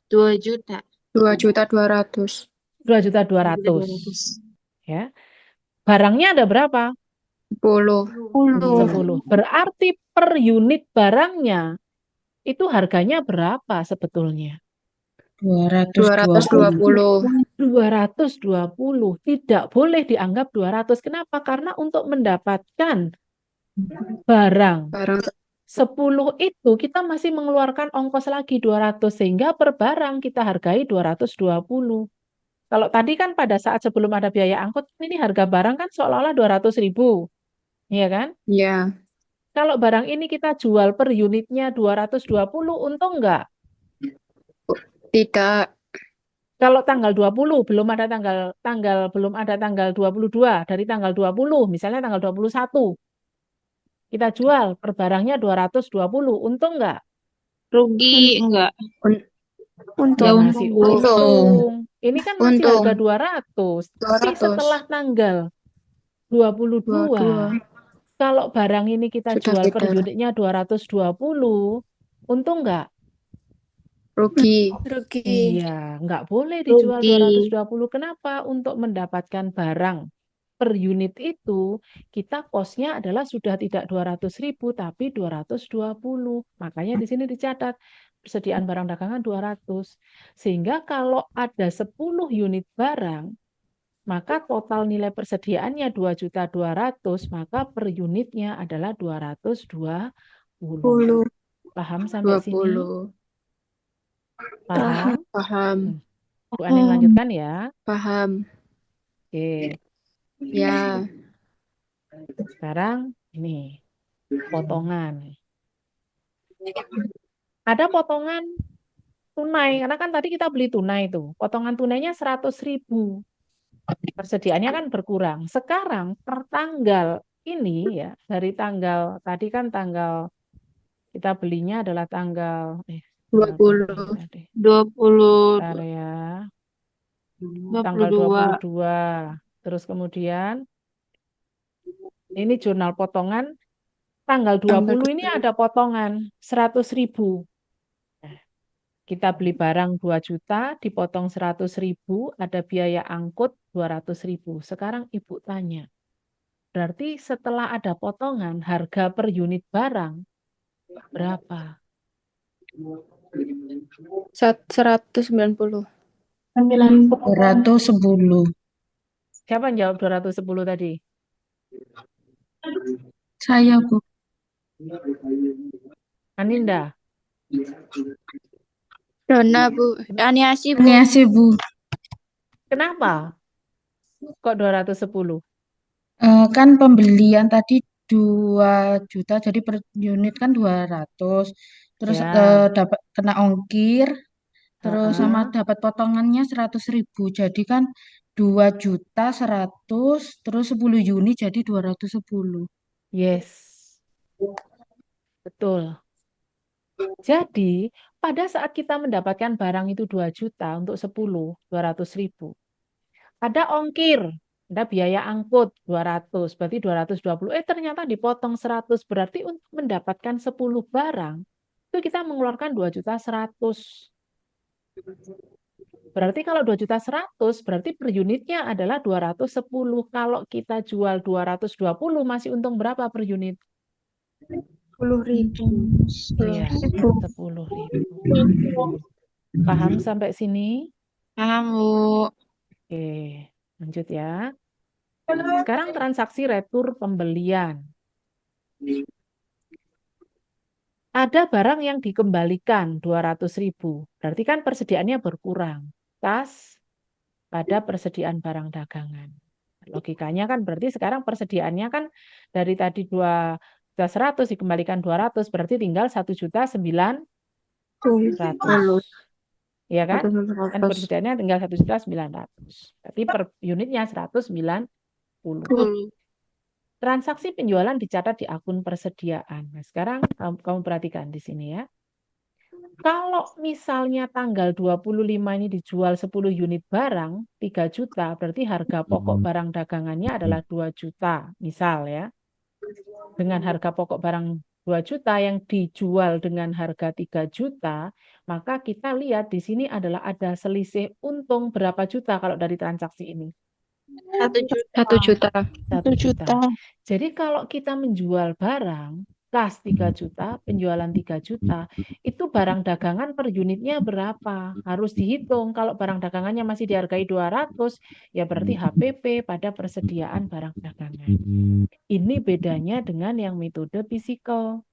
Speaker 4: 2 juta.
Speaker 8: 2.200.000.
Speaker 1: 2.200.000. Ya. Barangnya ada berapa?
Speaker 8: 10.
Speaker 1: 10. Berarti per unit barangnya itu harganya berapa sebetulnya?
Speaker 8: 220.
Speaker 1: 220. Tidak boleh dianggap 200. Kenapa? Karena untuk mendapatkan barang 10 itu kita masih mengeluarkan ongkos lagi 200 sehingga per barang kita hargai 220. Kalau tadi kan pada saat sebelum ada biaya angkut, ini harga barang kan seolah-olah 200.000, iya kan?
Speaker 4: Ya,
Speaker 1: Kalau barang ini kita jual per unitnya 220, untung nggak?
Speaker 4: tidak.
Speaker 1: Kalau tanggal 20 belum ada tanggal 22, dari tanggal 20 misalnya tanggal 21 kita jual per barangnya 220, untung nggak?
Speaker 5: Rugi enggak?
Speaker 4: Un-
Speaker 5: Ya
Speaker 1: Ya
Speaker 4: Untung.
Speaker 1: masih
Speaker 5: untung.
Speaker 1: untung. Ini kan masih
Speaker 4: Untung.
Speaker 1: harga 200. Tapi
Speaker 4: 200.
Speaker 1: setelah tanggal 22,
Speaker 4: 22.
Speaker 1: kalau barang ini kita
Speaker 4: Sudah
Speaker 1: jual per
Speaker 4: beda.
Speaker 1: unitnya 220, untung nggak?
Speaker 4: Rugi.
Speaker 8: Rugi.
Speaker 1: Iya, nggak boleh dijual
Speaker 5: Rugi.
Speaker 1: 220. Kenapa? Untuk mendapatkan barang per unit itu, kita kosnya adalah sudah tidak 200.000, tapi 220. Makanya di sini dicatat, persediaan barang dagangan 200. Sehingga kalau ada 10 unit barang, maka total nilai persediaannya 2.200.000, maka per unitnya adalah 220. Paham sampai sini?
Speaker 4: 20.
Speaker 1: Paham?
Speaker 4: Paham.
Speaker 1: Bu Anin lanjutkan ya.
Speaker 4: Paham.
Speaker 1: Oke,
Speaker 4: Ya.
Speaker 1: sekarang ini potongan. Ada potongan tunai, karena kan tadi kita beli tunai itu. Potongan tunainya 100.000. Persediaannya kan berkurang. Sekarang per tanggal ini ya, dari tanggal tadi kan tanggal kita belinya adalah tanggal
Speaker 4: 20.
Speaker 1: tadi.
Speaker 5: 20,
Speaker 1: Bentar ya. Tanggal
Speaker 5: 22.
Speaker 1: 22. Terus kemudian ini jurnal potongan tanggal 20 ini ada potongan 100.000. Nah, kita beli barang 2 juta, dipotong 100.000, ada biaya angkut 200.000. Sekarang Ibu tanya, berarti setelah ada potongan, harga per unit barang berapa?
Speaker 4: 190.
Speaker 10: 210.
Speaker 1: Siapa yang jawab 210 tadi?
Speaker 10: Saya, Bu.
Speaker 1: Aninda?
Speaker 8: Dona, Bu. Aniasi, Bu.
Speaker 10: Aniasi, Bu.
Speaker 1: Kenapa? Kok 210?
Speaker 10: Kan pembelian tadi 2 juta, jadi per unit kan 200. Terus
Speaker 1: Ya.
Speaker 10: dapat kena ongkir, terus sama
Speaker 1: Ha-ha.
Speaker 10: dapat potongannya 100.000. Jadi kan 2.100.000, terus 10 unit jadi 210.
Speaker 1: Yes, betul. Jadi, pada saat kita mendapatkan barang itu 2 juta untuk 10, 200.000. Ada ongkir, ada biaya angkut 200, berarti 220. Ternyata dipotong 100, berarti untuk mendapatkan 10 barang, itu kita mengeluarkan 2.100.000. Berarti kalau 2.100.000, berarti per unitnya adalah 210. Kalau kita jual 220, masih untung berapa per unit?
Speaker 6: 10.000.
Speaker 1: Iya, 10.000. Paham sampai sini?
Speaker 5: Paham, Bu.
Speaker 1: Oke, lanjut ya. Sekarang transaksi retur pembelian. Ada barang yang dikembalikan 200.000. Berarti kan persediaannya berkurang. Kas pada persediaan barang dagangan. Logikanya kan berarti sekarang persediaannya kan dari tadi 2.100.000 dikembalikan 200, berarti tinggal 1.900.000. Ya kan? Kan persediaannya tinggal 1.900.000. Berarti per unitnya 190. Transaksi penjualan dicatat di akun persediaan. Nah, sekarang kamu perhatikan di sini ya. Kalau misalnya tanggal 25 ini dijual 10 unit barang, 3 juta, berarti harga pokok barang dagangannya adalah 2 juta, misal ya. Dengan harga pokok barang 2 juta yang dijual dengan harga 3 juta, maka kita lihat di sini adalah ada selisih untung berapa juta kalau dari transaksi ini?
Speaker 4: 1 juta.
Speaker 1: 1 juta. Jadi kalau kita menjual barang, kas 3 juta, penjualan 3 juta, itu barang dagangan per unitnya berapa? Harus dihitung. Kalau barang dagangannya masih dihargai 200, ya berarti HPP pada persediaan barang dagangan. Ini bedanya dengan yang metode physical.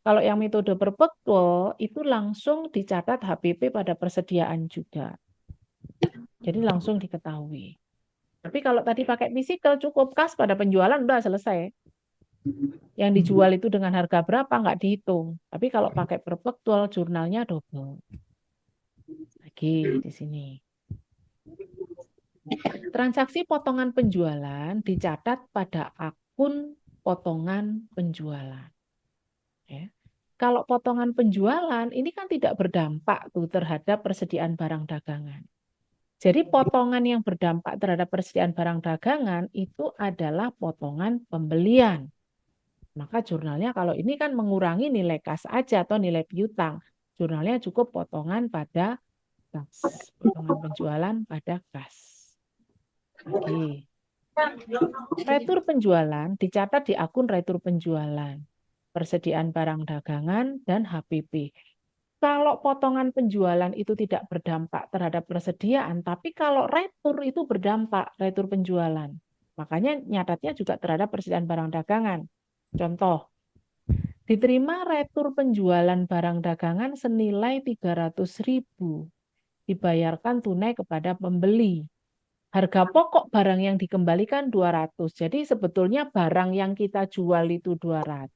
Speaker 1: Kalau yang metode perpetual, itu langsung dicatat HPP pada persediaan juga. Jadi langsung diketahui. Tapi kalau tadi pakai physical cukup kas pada penjualan udah selesai. Yang dijual itu dengan harga berapa nggak dihitung. Tapi kalau pakai perpetual jurnalnya double. Lagi di sini. Transaksi potongan penjualan dicatat pada akun potongan penjualan. Ya. Kalau potongan penjualan ini kan tidak berdampak tuh terhadap persediaan barang dagangan. Jadi potongan yang berdampak terhadap persediaan barang dagangan itu adalah potongan pembelian. Maka jurnalnya kalau ini kan mengurangi nilai kas aja atau nilai piutang. Jurnalnya cukup potongan pada kas. Potongan penjualan pada kas. Oke. Retur penjualan dicatat di akun retur penjualan. Persediaan barang dagangan dan HPP. Kalau potongan penjualan itu tidak berdampak terhadap persediaan, tapi kalau retur itu berdampak, retur penjualan. Makanya nyatatnya juga terhadap persediaan barang dagangan. Contoh, diterima retur penjualan barang dagangan senilai 300.000, dibayarkan tunai kepada pembeli. Harga pokok barang yang dikembalikan 200. Jadi sebetulnya barang yang kita jual itu 200,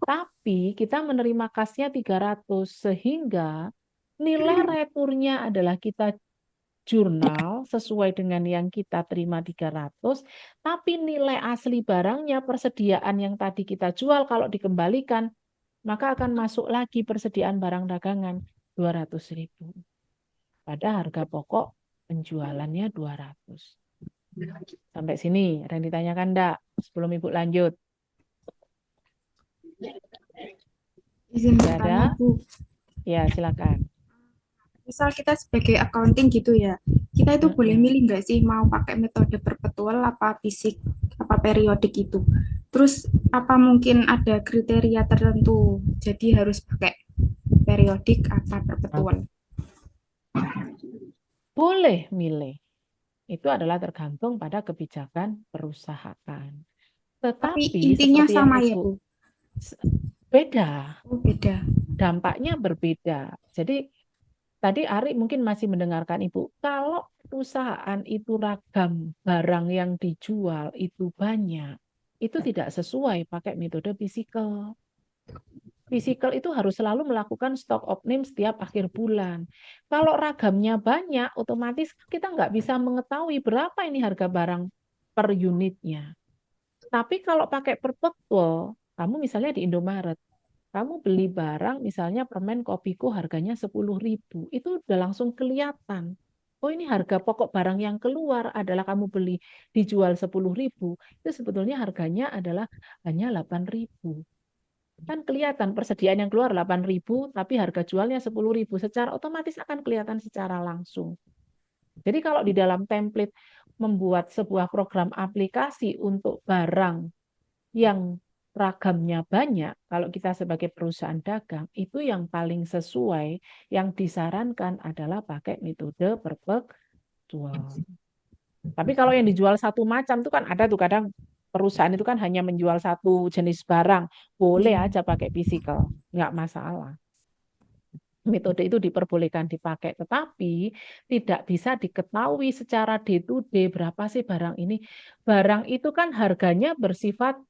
Speaker 1: tapi kita menerima kasnya 300. Sehingga nilai returnya adalah kita jurnal sesuai dengan yang kita terima 300, tapi nilai asli barangnya, persediaan yang tadi kita jual kalau dikembalikan, maka akan masuk lagi persediaan barang dagangan 200.000. Pada harga pokok penjualannya 200. Sampai sini, ada yang ditanyakan enggak? Sebelum Ibu lanjut.
Speaker 6: Izin
Speaker 1: Tidak ada?
Speaker 6: bertanya, Bu.
Speaker 1: Ya, silakan.
Speaker 6: Misal kita sebagai accounting gitu ya, kita itu boleh milih nggak sih mau pakai metode perpetual apa fisik, apa periodik itu. Terus apa mungkin ada kriteria tertentu, jadi harus pakai periodik apa perpetual?
Speaker 1: Boleh milih. Itu adalah tergantung pada kebijakan perusahaan.
Speaker 6: Tapi
Speaker 1: Tetapi
Speaker 6: intinya
Speaker 1: seperti yang
Speaker 6: sama ya,
Speaker 1: Ibu
Speaker 6: Bu?
Speaker 1: beda.
Speaker 6: Oh, beda.
Speaker 1: Dampaknya berbeda. Jadi tadi Ari mungkin masih mendengarkan Ibu. Kalau perusahaan itu ragam barang yang dijual itu banyak, itu tidak sesuai pakai metode physical. Physical itu harus selalu melakukan stock opening setiap akhir bulan. Kalau ragamnya banyak, otomatis kita nggak bisa mengetahui berapa ini harga barang per unitnya. Tapi kalau pakai perpetual, kamu misalnya di Indomaret, kamu beli barang misalnya permen Kopiko harganya 10.000, itu udah langsung kelihatan. Oh, ini harga pokok barang yang keluar adalah kamu beli dijual 10.000, itu sebetulnya harganya adalah hanya 8.000. Kan kelihatan persediaan yang keluar 8.000, tapi harga jualnya 10.000. Secara otomatis akan kelihatan secara langsung. Jadi kalau di dalam template membuat sebuah program aplikasi untuk barang yang ragamnya banyak, kalau kita sebagai perusahaan dagang, itu yang paling sesuai, yang disarankan adalah pakai metode perpetual. Tapi kalau yang dijual satu macam itu kan ada tuh kadang perusahaan itu kan hanya menjual satu jenis barang, boleh aja pakai physical, nggak masalah. Metode itu diperbolehkan dipakai, tetapi tidak bisa diketahui secara day to day berapa sih barang ini. Barang itu kan harganya bersifat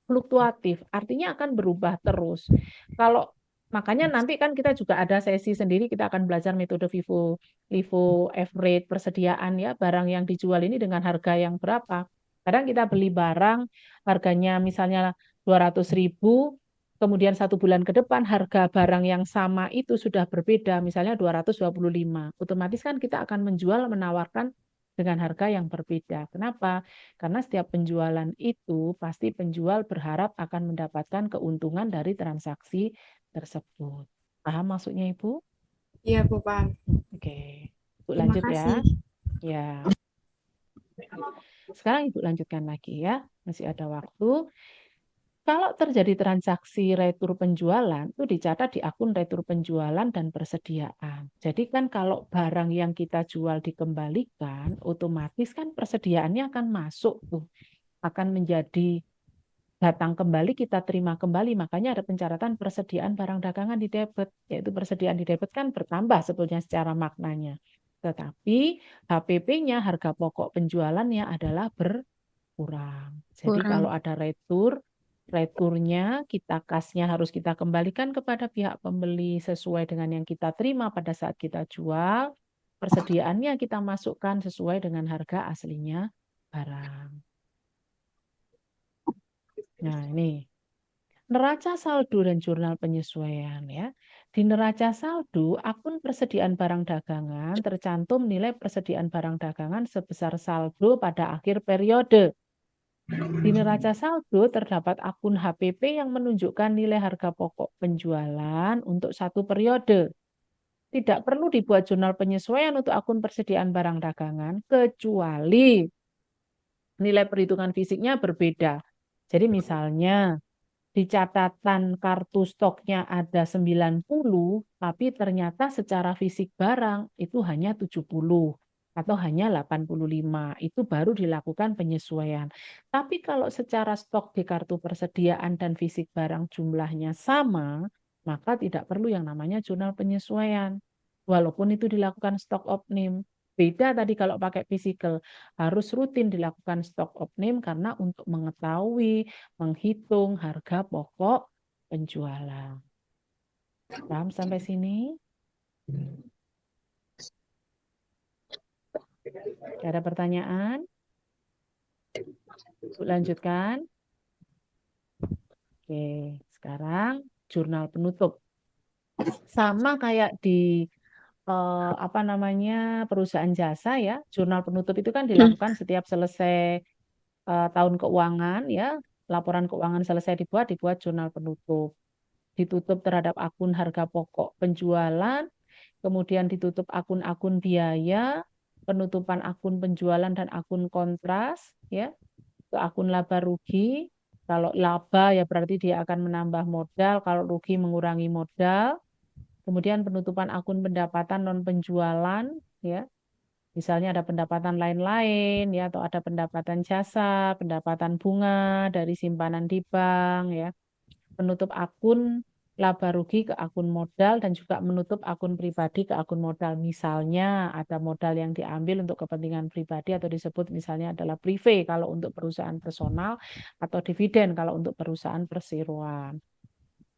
Speaker 1: fluktuatif, artinya akan berubah terus. Kalau makanya nanti kan kita juga ada sesi sendiri, kita akan belajar metode FIFO average persediaan ya, barang yang dijual ini dengan harga yang berapa. Kadang kita beli barang harganya misalnya 200.000, kemudian 1 bulan ke depan harga barang yang sama itu sudah berbeda, misalnya 225. Otomatis kan kita akan menjual, menawarkan dengan harga yang berbeda. Kenapa? Karena setiap penjualan itu pasti penjual berharap akan mendapatkan keuntungan dari transaksi tersebut. Paham maksudnya Ibu?
Speaker 6: Iya, Bu, paham.
Speaker 1: Oke. Ibu
Speaker 6: Terima
Speaker 1: lanjut ya.
Speaker 6: kasih.
Speaker 1: Ya. Sekarang Ibu lanjutkan lagi ya. Masih ada waktu. Kalau terjadi transaksi retur penjualan, itu dicatat di akun retur penjualan dan persediaan. Jadi kan kalau barang yang kita jual dikembalikan, otomatis kan persediaannya akan masuk tuh. Akan menjadi datang kembali, kita terima kembali. Makanya ada pencatatan persediaan barang dagangan di debit. Yaitu persediaan di debit kan bertambah sebetulnya secara maknanya. Tetapi HPP-nya, harga pokok penjualannya adalah berkurang. Jadi
Speaker 4: Kurang.
Speaker 1: kalau ada returnya kasnya harus kita kembalikan kepada pihak pembeli sesuai dengan yang kita terima pada saat kita jual. Persediaannya kita masukkan sesuai dengan harga aslinya barang. Nah, ini neraca saldo dan jurnal penyesuaian ya. Di neraca saldo, akun persediaan barang dagangan tercantum nilai persediaan barang dagangan sebesar saldo pada akhir periode. Di neraca saldo terdapat akun HPP yang menunjukkan nilai harga pokok penjualan untuk satu periode. Tidak perlu dibuat jurnal penyesuaian untuk akun persediaan barang dagangan kecuali nilai perhitungan fisiknya berbeda. Jadi misalnya di catatan kartu stoknya ada 90, tapi ternyata secara fisik barang itu hanya 70 atau hanya 85. Itu baru dilakukan penyesuaian. Tapi kalau secara stok di kartu persediaan dan fisik barang jumlahnya sama, maka tidak perlu yang namanya jurnal penyesuaian. Walaupun itu dilakukan stok opnim. Beda tadi kalau pakai physical, harus rutin dilakukan stok opnim karena untuk mengetahui, menghitung harga pokok penjualan. Paham sampai sini? Ada pertanyaan? Lanjutkan. Oke, sekarang jurnal penutup. Sama kayak di perusahaan jasa ya, jurnal penutup itu kan dilakukan setiap selesai tahun keuangan ya, laporan keuangan selesai dibuat jurnal penutup. Ditutup terhadap akun harga pokok penjualan, kemudian ditutup akun-akun biaya, penutupan akun penjualan dan akun kontras ya, ke akun laba rugi. Kalau laba ya berarti dia akan menambah modal, kalau rugi mengurangi modal. Kemudian penutupan akun pendapatan non penjualan ya. Misalnya ada pendapatan lain-lain ya, atau ada pendapatan jasa, pendapatan bunga dari simpanan di bank ya. Penutup akun laba rugi ke akun modal dan juga menutup akun pribadi ke akun modal. Misalnya ada modal yang diambil untuk kepentingan pribadi atau disebut misalnya adalah prive kalau untuk perusahaan personal atau dividen kalau untuk perusahaan perseroan.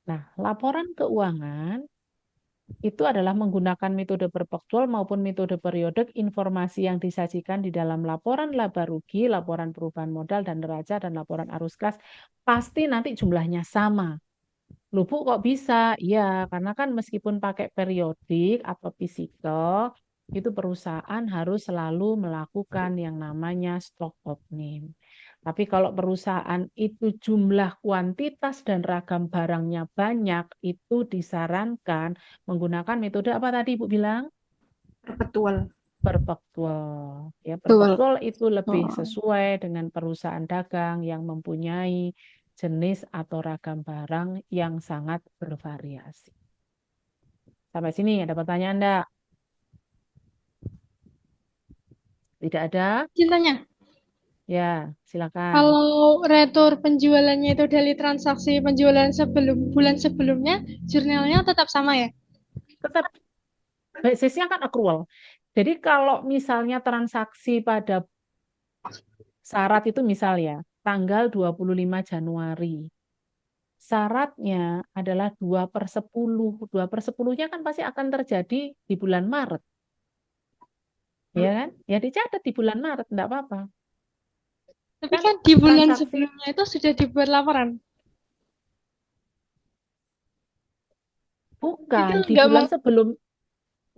Speaker 1: Nah, laporan keuangan itu adalah menggunakan metode perpektual maupun metode periodik. Informasi yang disajikan di dalam laporan laba rugi, laporan perubahan modal dan neraca, dan laporan arus kas pasti nanti jumlahnya sama. Loh Bu, kok bisa? Ya, karena kan meskipun pakai periodik atau physical, itu perusahaan harus selalu melakukan yang namanya stok opnim. Tapi kalau perusahaan itu jumlah kuantitas dan ragam barangnya banyak, itu disarankan menggunakan metode apa tadi Ibu bilang?
Speaker 6: Perpetual.
Speaker 1: Perpektual. Ya,
Speaker 4: Betul.
Speaker 1: perpektual itu lebih
Speaker 4: Oh.
Speaker 1: sesuai dengan perusahaan dagang yang mempunyai jenis atau ragam barang yang sangat bervariasi. Sampai sini ada pertanyaan enggak? Tidak ada?
Speaker 2: Cintanya,
Speaker 1: Ya, silakan.
Speaker 2: kalau retur penjualannya itu dari transaksi penjualan bulan sebelumnya, jurnalnya tetap sama ya?
Speaker 1: Tetap basisnya kan accrual. Jadi kalau misalnya transaksi pada syarat itu misalnya tanggal 25 Januari. Syaratnya adalah 2/10. 2/10-nya kan pasti akan terjadi di bulan Maret. Ya kan? Ya dicatat di bulan Maret, enggak apa-apa.
Speaker 2: Tapi
Speaker 1: Kan
Speaker 2: kan di bulan
Speaker 1: transaksi
Speaker 2: sebelumnya itu sudah dibuat laporan.
Speaker 1: bukan
Speaker 2: Itu
Speaker 1: di
Speaker 2: nggak
Speaker 1: bulan
Speaker 2: mau,
Speaker 1: sebelum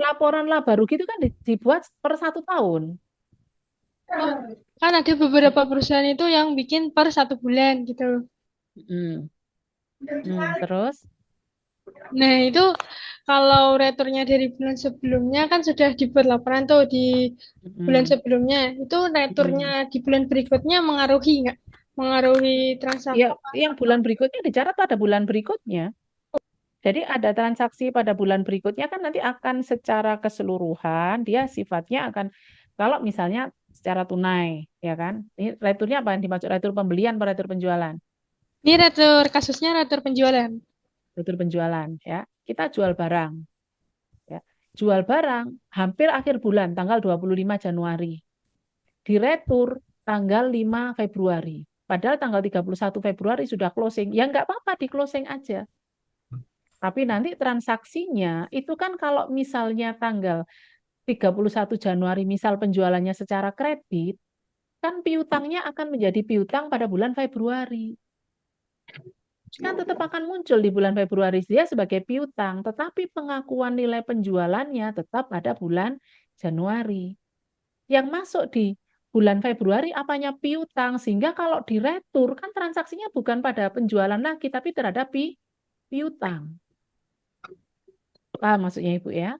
Speaker 1: laporan laba rugi itu kan dibuat per 1 tahun.
Speaker 2: kan ada beberapa perusahaan itu yang bikin per 1 bulan gitu.
Speaker 1: Terus?
Speaker 2: Nah, itu kalau returnya dari bulan sebelumnya kan sudah dibuat laporan tuh di bulan sebelumnya. Itu returnya di bulan berikutnya mengaruhi nggak? Mengaruhi transaksi?
Speaker 1: Ya, yang bulan berikutnya dicatat pada bulan berikutnya. Jadi ada transaksi pada bulan berikutnya kan nanti akan secara keseluruhan dia sifatnya akan, kalau misalnya secara tunai ya kan. Ini returnya apa yang dimaksud, retur pembelian atau retur penjualan?
Speaker 2: Ini retur, kasusnya retur penjualan.
Speaker 1: Retur penjualan ya. Kita jual barang. Ya. Jual barang hampir akhir bulan, tanggal 25 Januari. Diretur tanggal 5 Februari. Padahal tanggal 31 Februari sudah closing. Ya nggak apa-apa, di closing aja. Tapi nanti transaksinya itu kan kalau misalnya tanggal 31 Januari misal penjualannya secara kredit, kan piutangnya akan menjadi piutang pada bulan Februari. Kan tetap akan muncul di bulan Februari dia sebagai piutang, tetapi pengakuan nilai penjualannya tetap pada bulan Januari. Yang masuk di bulan Februari apanya piutang, sehingga kalau diretur kan transaksinya bukan pada penjualan lagi, tapi terhadap piutang. Paham maksudnya Ibu ya?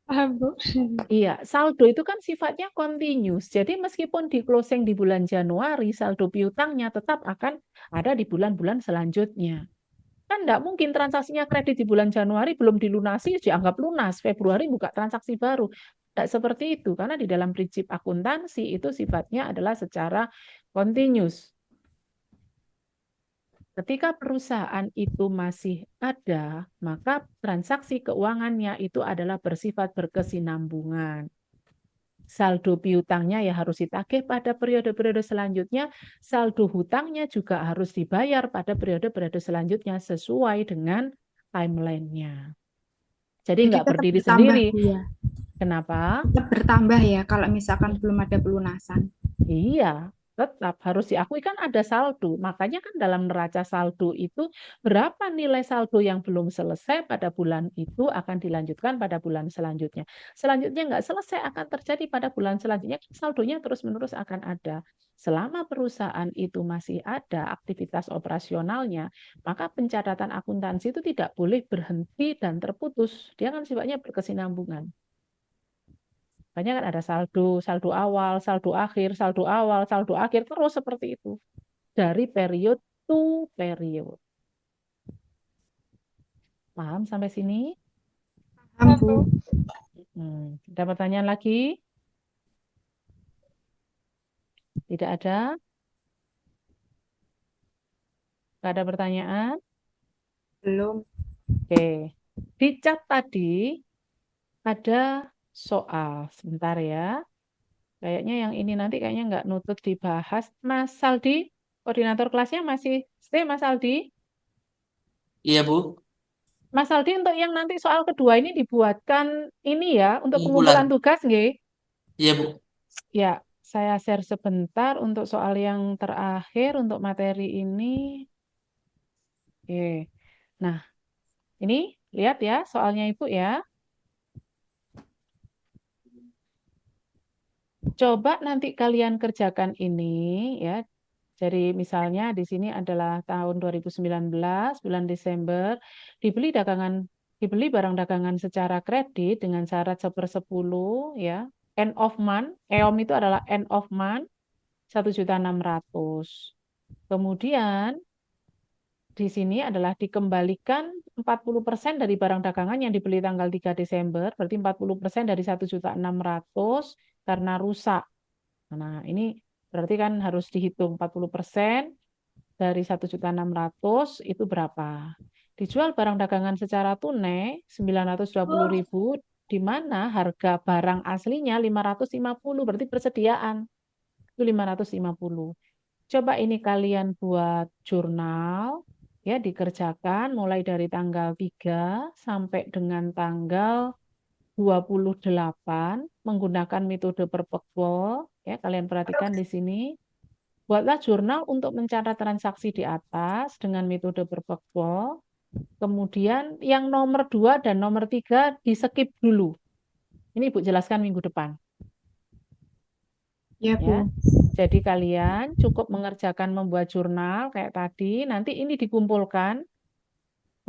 Speaker 2: Paham, Bu.
Speaker 1: Iya, saldo itu kan sifatnya continuous. Jadi meskipun di closing di bulan Januari, saldo piutangnya tetap akan ada di bulan-bulan selanjutnya. Kan enggak mungkin transaksinya kredit di bulan Januari belum dilunasi, dianggap lunas. Februari buka transaksi baru. Tidak seperti itu, karena di dalam prinsip akuntansi itu sifatnya adalah secara continuous. Ketika perusahaan itu masih ada, maka transaksi keuangannya itu adalah bersifat berkesinambungan. Saldo piutangnya ya harus ditagih pada periode-periode selanjutnya, saldo hutangnya juga harus dibayar pada periode-periode selanjutnya sesuai dengan timeline-nya. Jadi nggak
Speaker 6: tetap
Speaker 1: berdiri
Speaker 6: bertambah,
Speaker 1: sendiri.
Speaker 6: Bu, ya.
Speaker 1: Kenapa?
Speaker 6: Tetap bertambah ya kalau misalkan belum ada pelunasan.
Speaker 1: Iya, tetap harus diakui kan ada saldo. Makanya kan dalam neraca saldo itu berapa nilai saldo yang belum selesai pada bulan itu akan dilanjutkan pada bulan selanjutnya. Selanjutnya nggak selesai akan terjadi pada bulan selanjutnya. Saldonya terus-menerus akan ada. Selama perusahaan itu masih ada aktivitas operasionalnya, maka pencatatan akuntansi itu tidak boleh berhenti dan terputus. Dia kan sifatnya berkesinambungan. Makanya kan ada saldo, saldo awal, saldo akhir, saldo awal, saldo akhir, terus seperti itu. Dari period to period. Paham sampai sini?
Speaker 6: Paham, Bu.
Speaker 1: Ada pertanyaan lagi? Tidak ada? Tidak ada pertanyaan?
Speaker 6: Belum.
Speaker 1: Oke. Di chat tadi ada soal. Sebentar ya. Kayaknya yang ini nanti kayaknya nggak nutut dibahas. Mas Saldi, koordinator kelasnya masih stay, Mas Saldi?
Speaker 7: Iya, Bu.
Speaker 1: Mas Aldi, untuk yang nanti soal kedua ini dibuatkan ini ya, untuk pengumpulan
Speaker 7: Pengumpulan.
Speaker 1: tugas, nggih?
Speaker 7: Iya, Bu.
Speaker 1: Ya, saya share sebentar untuk soal yang terakhir untuk materi ini. Oke. Nah, ini lihat ya soalnya Ibu ya. Coba nanti kalian kerjakan ini ya. Jadi misalnya di sini adalah tahun 2019, bulan Desember, dibeli barang dagangan secara kredit dengan syarat 1/10 ya. End of month, EOM itu adalah end of month 1.600.000. Kemudian di sini adalah dikembalikan 40% dari barang dagangan yang dibeli tanggal 3 Desember, berarti 40% dari 1.600.000 karena rusak. Nah, ini berarti kan harus dihitung 40% dari 1.600.000 itu berapa? Dijual barang dagangan secara tunai 920.000, di mana harga barang aslinya 550, berarti persediaan itu 550. Coba ini kalian buat jurnal ya, dikerjakan mulai dari tanggal 3 sampai dengan tanggal 28 menggunakan metode perpetual ya, kalian perhatikan di sini. Buatlah jurnal untuk mencatat transaksi di atas dengan metode perpetual. Kemudian yang nomor 2 dan nomor 3 di-skip dulu. Ini Ibu jelaskan minggu depan.
Speaker 6: Ya, Bu.
Speaker 1: Ya. Jadi kalian cukup mengerjakan membuat jurnal kayak tadi, nanti ini dikumpulkan.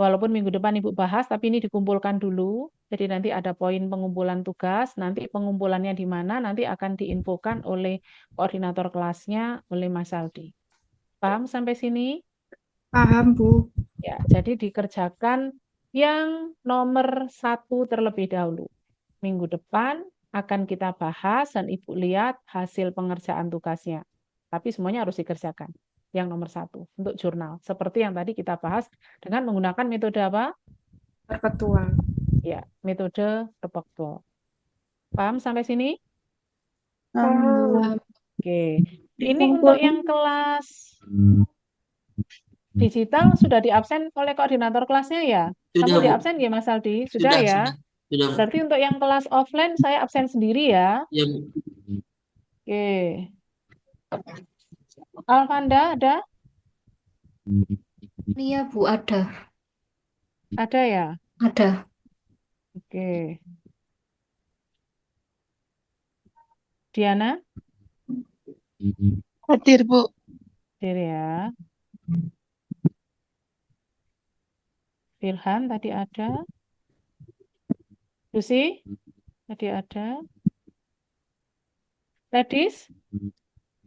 Speaker 1: Walaupun minggu depan Ibu bahas, tapi ini dikumpulkan dulu. Jadi nanti ada poin pengumpulan tugas, nanti pengumpulannya di mana, nanti akan diinfokan oleh koordinator kelasnya, oleh Mas Aldi. Paham sampai sini?
Speaker 6: Paham, Bu.
Speaker 1: Ya, jadi dikerjakan yang nomor 1 terlebih dahulu. Minggu depan akan kita bahas dan Ibu lihat hasil pengerjaan tugasnya. Tapi semuanya harus dikerjakan. Yang nomor 1 untuk jurnal. Seperti yang tadi kita bahas dengan menggunakan metode apa?
Speaker 6: Perpetual.
Speaker 1: Ya, metode report book. Paham sampai sini?
Speaker 5: Paham.
Speaker 1: Oke. Ini untuk yang kelas digital sudah diabsen oleh koordinator kelasnya ya?
Speaker 7: Sudah,
Speaker 1: Kamu
Speaker 7: Bu.
Speaker 1: diabsen ya, Mas Aldi? Sudah ya?
Speaker 7: Sudah, Bu.
Speaker 1: Berarti untuk yang kelas offline saya absen sendiri ya?
Speaker 7: Ya, Bu.
Speaker 1: Oke. Alvanda ada?
Speaker 11: Iya, Bu, ada.
Speaker 1: Ada ya?
Speaker 11: Ada.
Speaker 1: Oke. Diana?
Speaker 5: Hadir, Bu.
Speaker 1: Hadir ya. Firhan tadi ada. Lucy? Tadi ada. Ladies?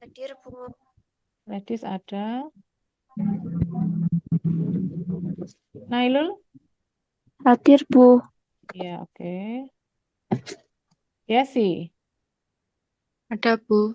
Speaker 8: Hadir, Bu.
Speaker 1: Ladies ada. Nailul?
Speaker 5: Hadir, Bu.
Speaker 1: Ya, oke. Yesi?
Speaker 5: Ada, Bu.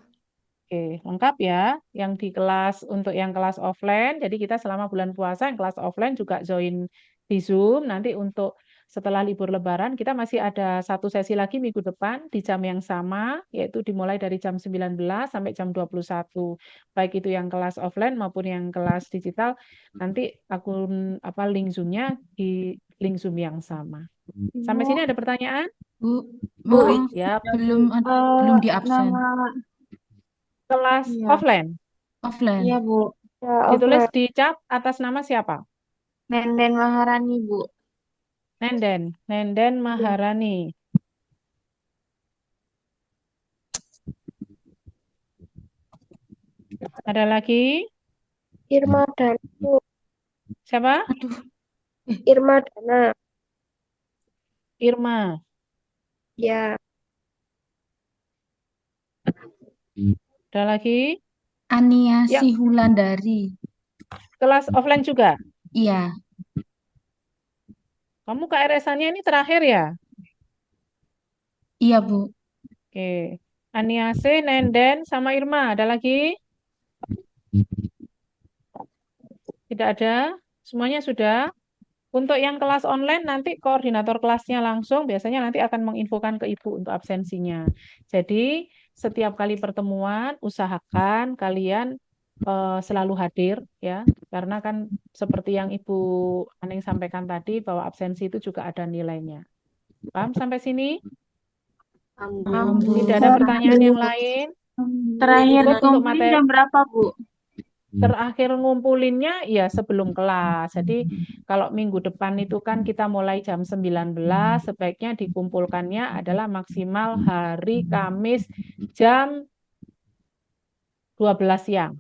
Speaker 1: Oke, lengkap ya. Yang di kelas, untuk yang kelas offline, jadi kita selama bulan puasa, yang kelas offline juga join di Zoom. Nanti untuk setelah libur Lebaran, kita masih ada satu sesi lagi minggu depan di jam yang sama, yaitu dimulai dari jam 19 sampai jam 21. Baik itu yang kelas offline maupun yang kelas digital, nanti akun link Zoom-nya di link Zoom yang sama. Sampai sini ada pertanyaan?
Speaker 10: Bu,
Speaker 11: Bu,
Speaker 10: maaf,
Speaker 1: Ya,
Speaker 10: belum di absen.
Speaker 5: Nama
Speaker 1: kelas
Speaker 5: Iya.
Speaker 1: offline.
Speaker 10: Offline.
Speaker 5: Iya, Bu. Ya,
Speaker 1: Ditulis
Speaker 5: offline.
Speaker 1: di chat atas nama siapa?
Speaker 5: Nenden Maharani, Bu.
Speaker 1: Nenden Maharani. Ada lagi?
Speaker 5: Irma Dana, Bu.
Speaker 1: Siapa?
Speaker 10: Aduh,
Speaker 5: Irma Dana.
Speaker 1: Irma.
Speaker 5: Ya.
Speaker 1: Ada lagi?
Speaker 10: Ania
Speaker 1: Ya.
Speaker 10: Sihulandari.
Speaker 1: Kelas offline juga?
Speaker 10: Iya,
Speaker 1: Kamu KRS-annya ini terakhir ya?
Speaker 10: iya Bu.
Speaker 1: Oke. Aniase, Nenden, sama Irma. Ada lagi? Tidak ada? Semuanya sudah? Untuk yang kelas online nanti koordinator kelasnya langsung biasanya nanti akan menginfokan ke Ibu untuk absensinya. Jadi setiap kali pertemuan usahakan kalian selalu hadir ya. Karena kan seperti yang Ibu Aning sampaikan tadi bahwa absensi itu juga ada nilainya. Paham sampai sini?
Speaker 10: Paham, Bu.
Speaker 1: Tidak ada pertanyaan yang lain?
Speaker 5: Terakhir
Speaker 1: Cukup untuk
Speaker 5: kumpulin
Speaker 1: materi.
Speaker 5: jam berapa, Bu?
Speaker 1: Terakhir ngumpulinnya ya sebelum kelas. Jadi kalau minggu depan itu kan kita mulai jam 19, sebaiknya dikumpulkannya adalah maksimal hari Kamis jam 12 siang.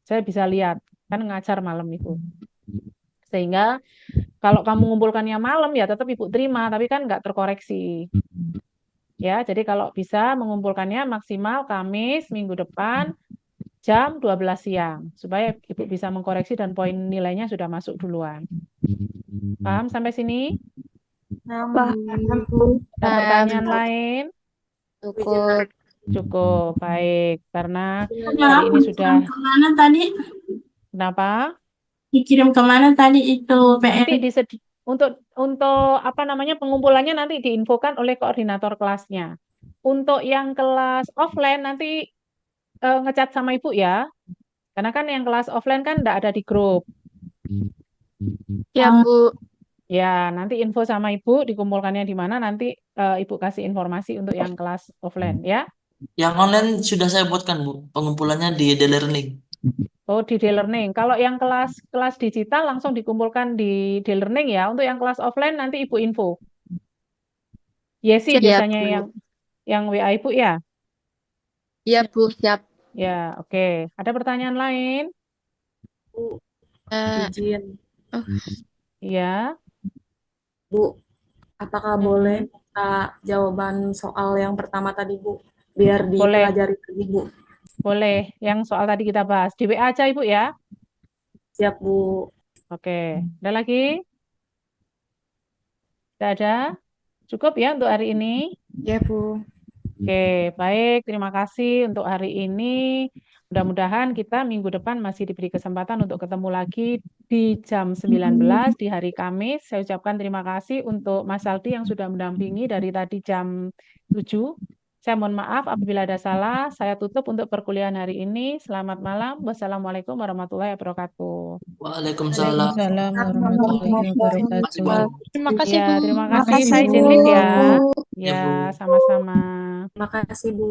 Speaker 1: Saya bisa lihat, kan ngajar malam itu. Sehingga kalau kamu ngumpulkannya malam ya tetap Ibu terima, tapi kan nggak terkoreksi. Ya, jadi kalau bisa mengumpulkannya maksimal Kamis minggu depan jam 12 siang, supaya Ibu bisa mengkoreksi dan poin nilainya sudah masuk duluan. Paham sampai sini?
Speaker 5: Paham,
Speaker 1: Ada
Speaker 5: Bu.
Speaker 1: pertanyaan lain?
Speaker 8: Cukup.
Speaker 1: Cukup, baik. Karena hari
Speaker 9: Maaf,
Speaker 1: ini sudah,
Speaker 9: kemana tadi?
Speaker 1: kenapa?
Speaker 9: Dikirim kemana tadi itu
Speaker 1: Nanti
Speaker 9: PR?
Speaker 1: untuk apa namanya pengumpulannya nanti diinfokan oleh koordinator kelasnya. Untuk yang kelas offline nanti ngecat sama Ibu ya. Karena kan yang kelas offline kan enggak ada di grup.
Speaker 5: Ya, Bu.
Speaker 1: Ya, nanti info sama Ibu dikumpulkannya di mana nanti Ibu kasih informasi untuk yang kelas offline ya.
Speaker 7: Yang online sudah saya buatkan, Bu. Pengumpulannya di e-learning.
Speaker 1: Oh, di D-Learning. Kalau yang kelas digital langsung dikumpulkan di D-Learning ya. Untuk yang kelas offline nanti Ibu info. Yesi
Speaker 8: Siap,
Speaker 1: biasanya
Speaker 8: Bu.
Speaker 1: yang WA Ibu ya.
Speaker 8: Iya, Bu. Siap.
Speaker 1: Ya, oke. Ada pertanyaan lain?
Speaker 12: Izin,
Speaker 8: Oh,
Speaker 1: Iya.
Speaker 12: Bu, apakah boleh minta jawaban soal yang pertama tadi, Bu? Biar
Speaker 1: Boleh.
Speaker 12: dipelajari lagi, Bu.
Speaker 1: Boleh. Yang soal tadi kita bahas. Di WA aja Ibu ya.
Speaker 12: Siap, Bu.
Speaker 1: Oke. Ada lagi? Tidak ada? Cukup ya untuk hari ini?
Speaker 6: Ya, Bu.
Speaker 1: Oke, baik. Terima kasih untuk hari ini. Mudah-mudahan kita minggu depan masih diberi kesempatan untuk ketemu lagi di jam 19 di hari Kamis. Saya ucapkan terima kasih untuk Mas Aldi yang sudah mendampingi dari tadi jam 7. Saya mohon maaf apabila ada salah. Saya tutup untuk perkuliahan hari ini. Selamat malam. Wassalamualaikum warahmatullahi wabarakatuh.
Speaker 7: Waalaikumsalam.
Speaker 10: Waalaikumsalam warahmatullahi wabarakatuh.
Speaker 2: Terima kasih,
Speaker 1: Ya,
Speaker 2: Bu.
Speaker 1: terima
Speaker 4: Terima
Speaker 1: kasih.
Speaker 4: kasih,
Speaker 1: Saya izin
Speaker 4: Bu.
Speaker 1: leave ya.
Speaker 7: Ya, Bu.
Speaker 1: Ya, sama-sama.
Speaker 12: Terima kasih, Bu.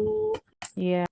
Speaker 1: Ya.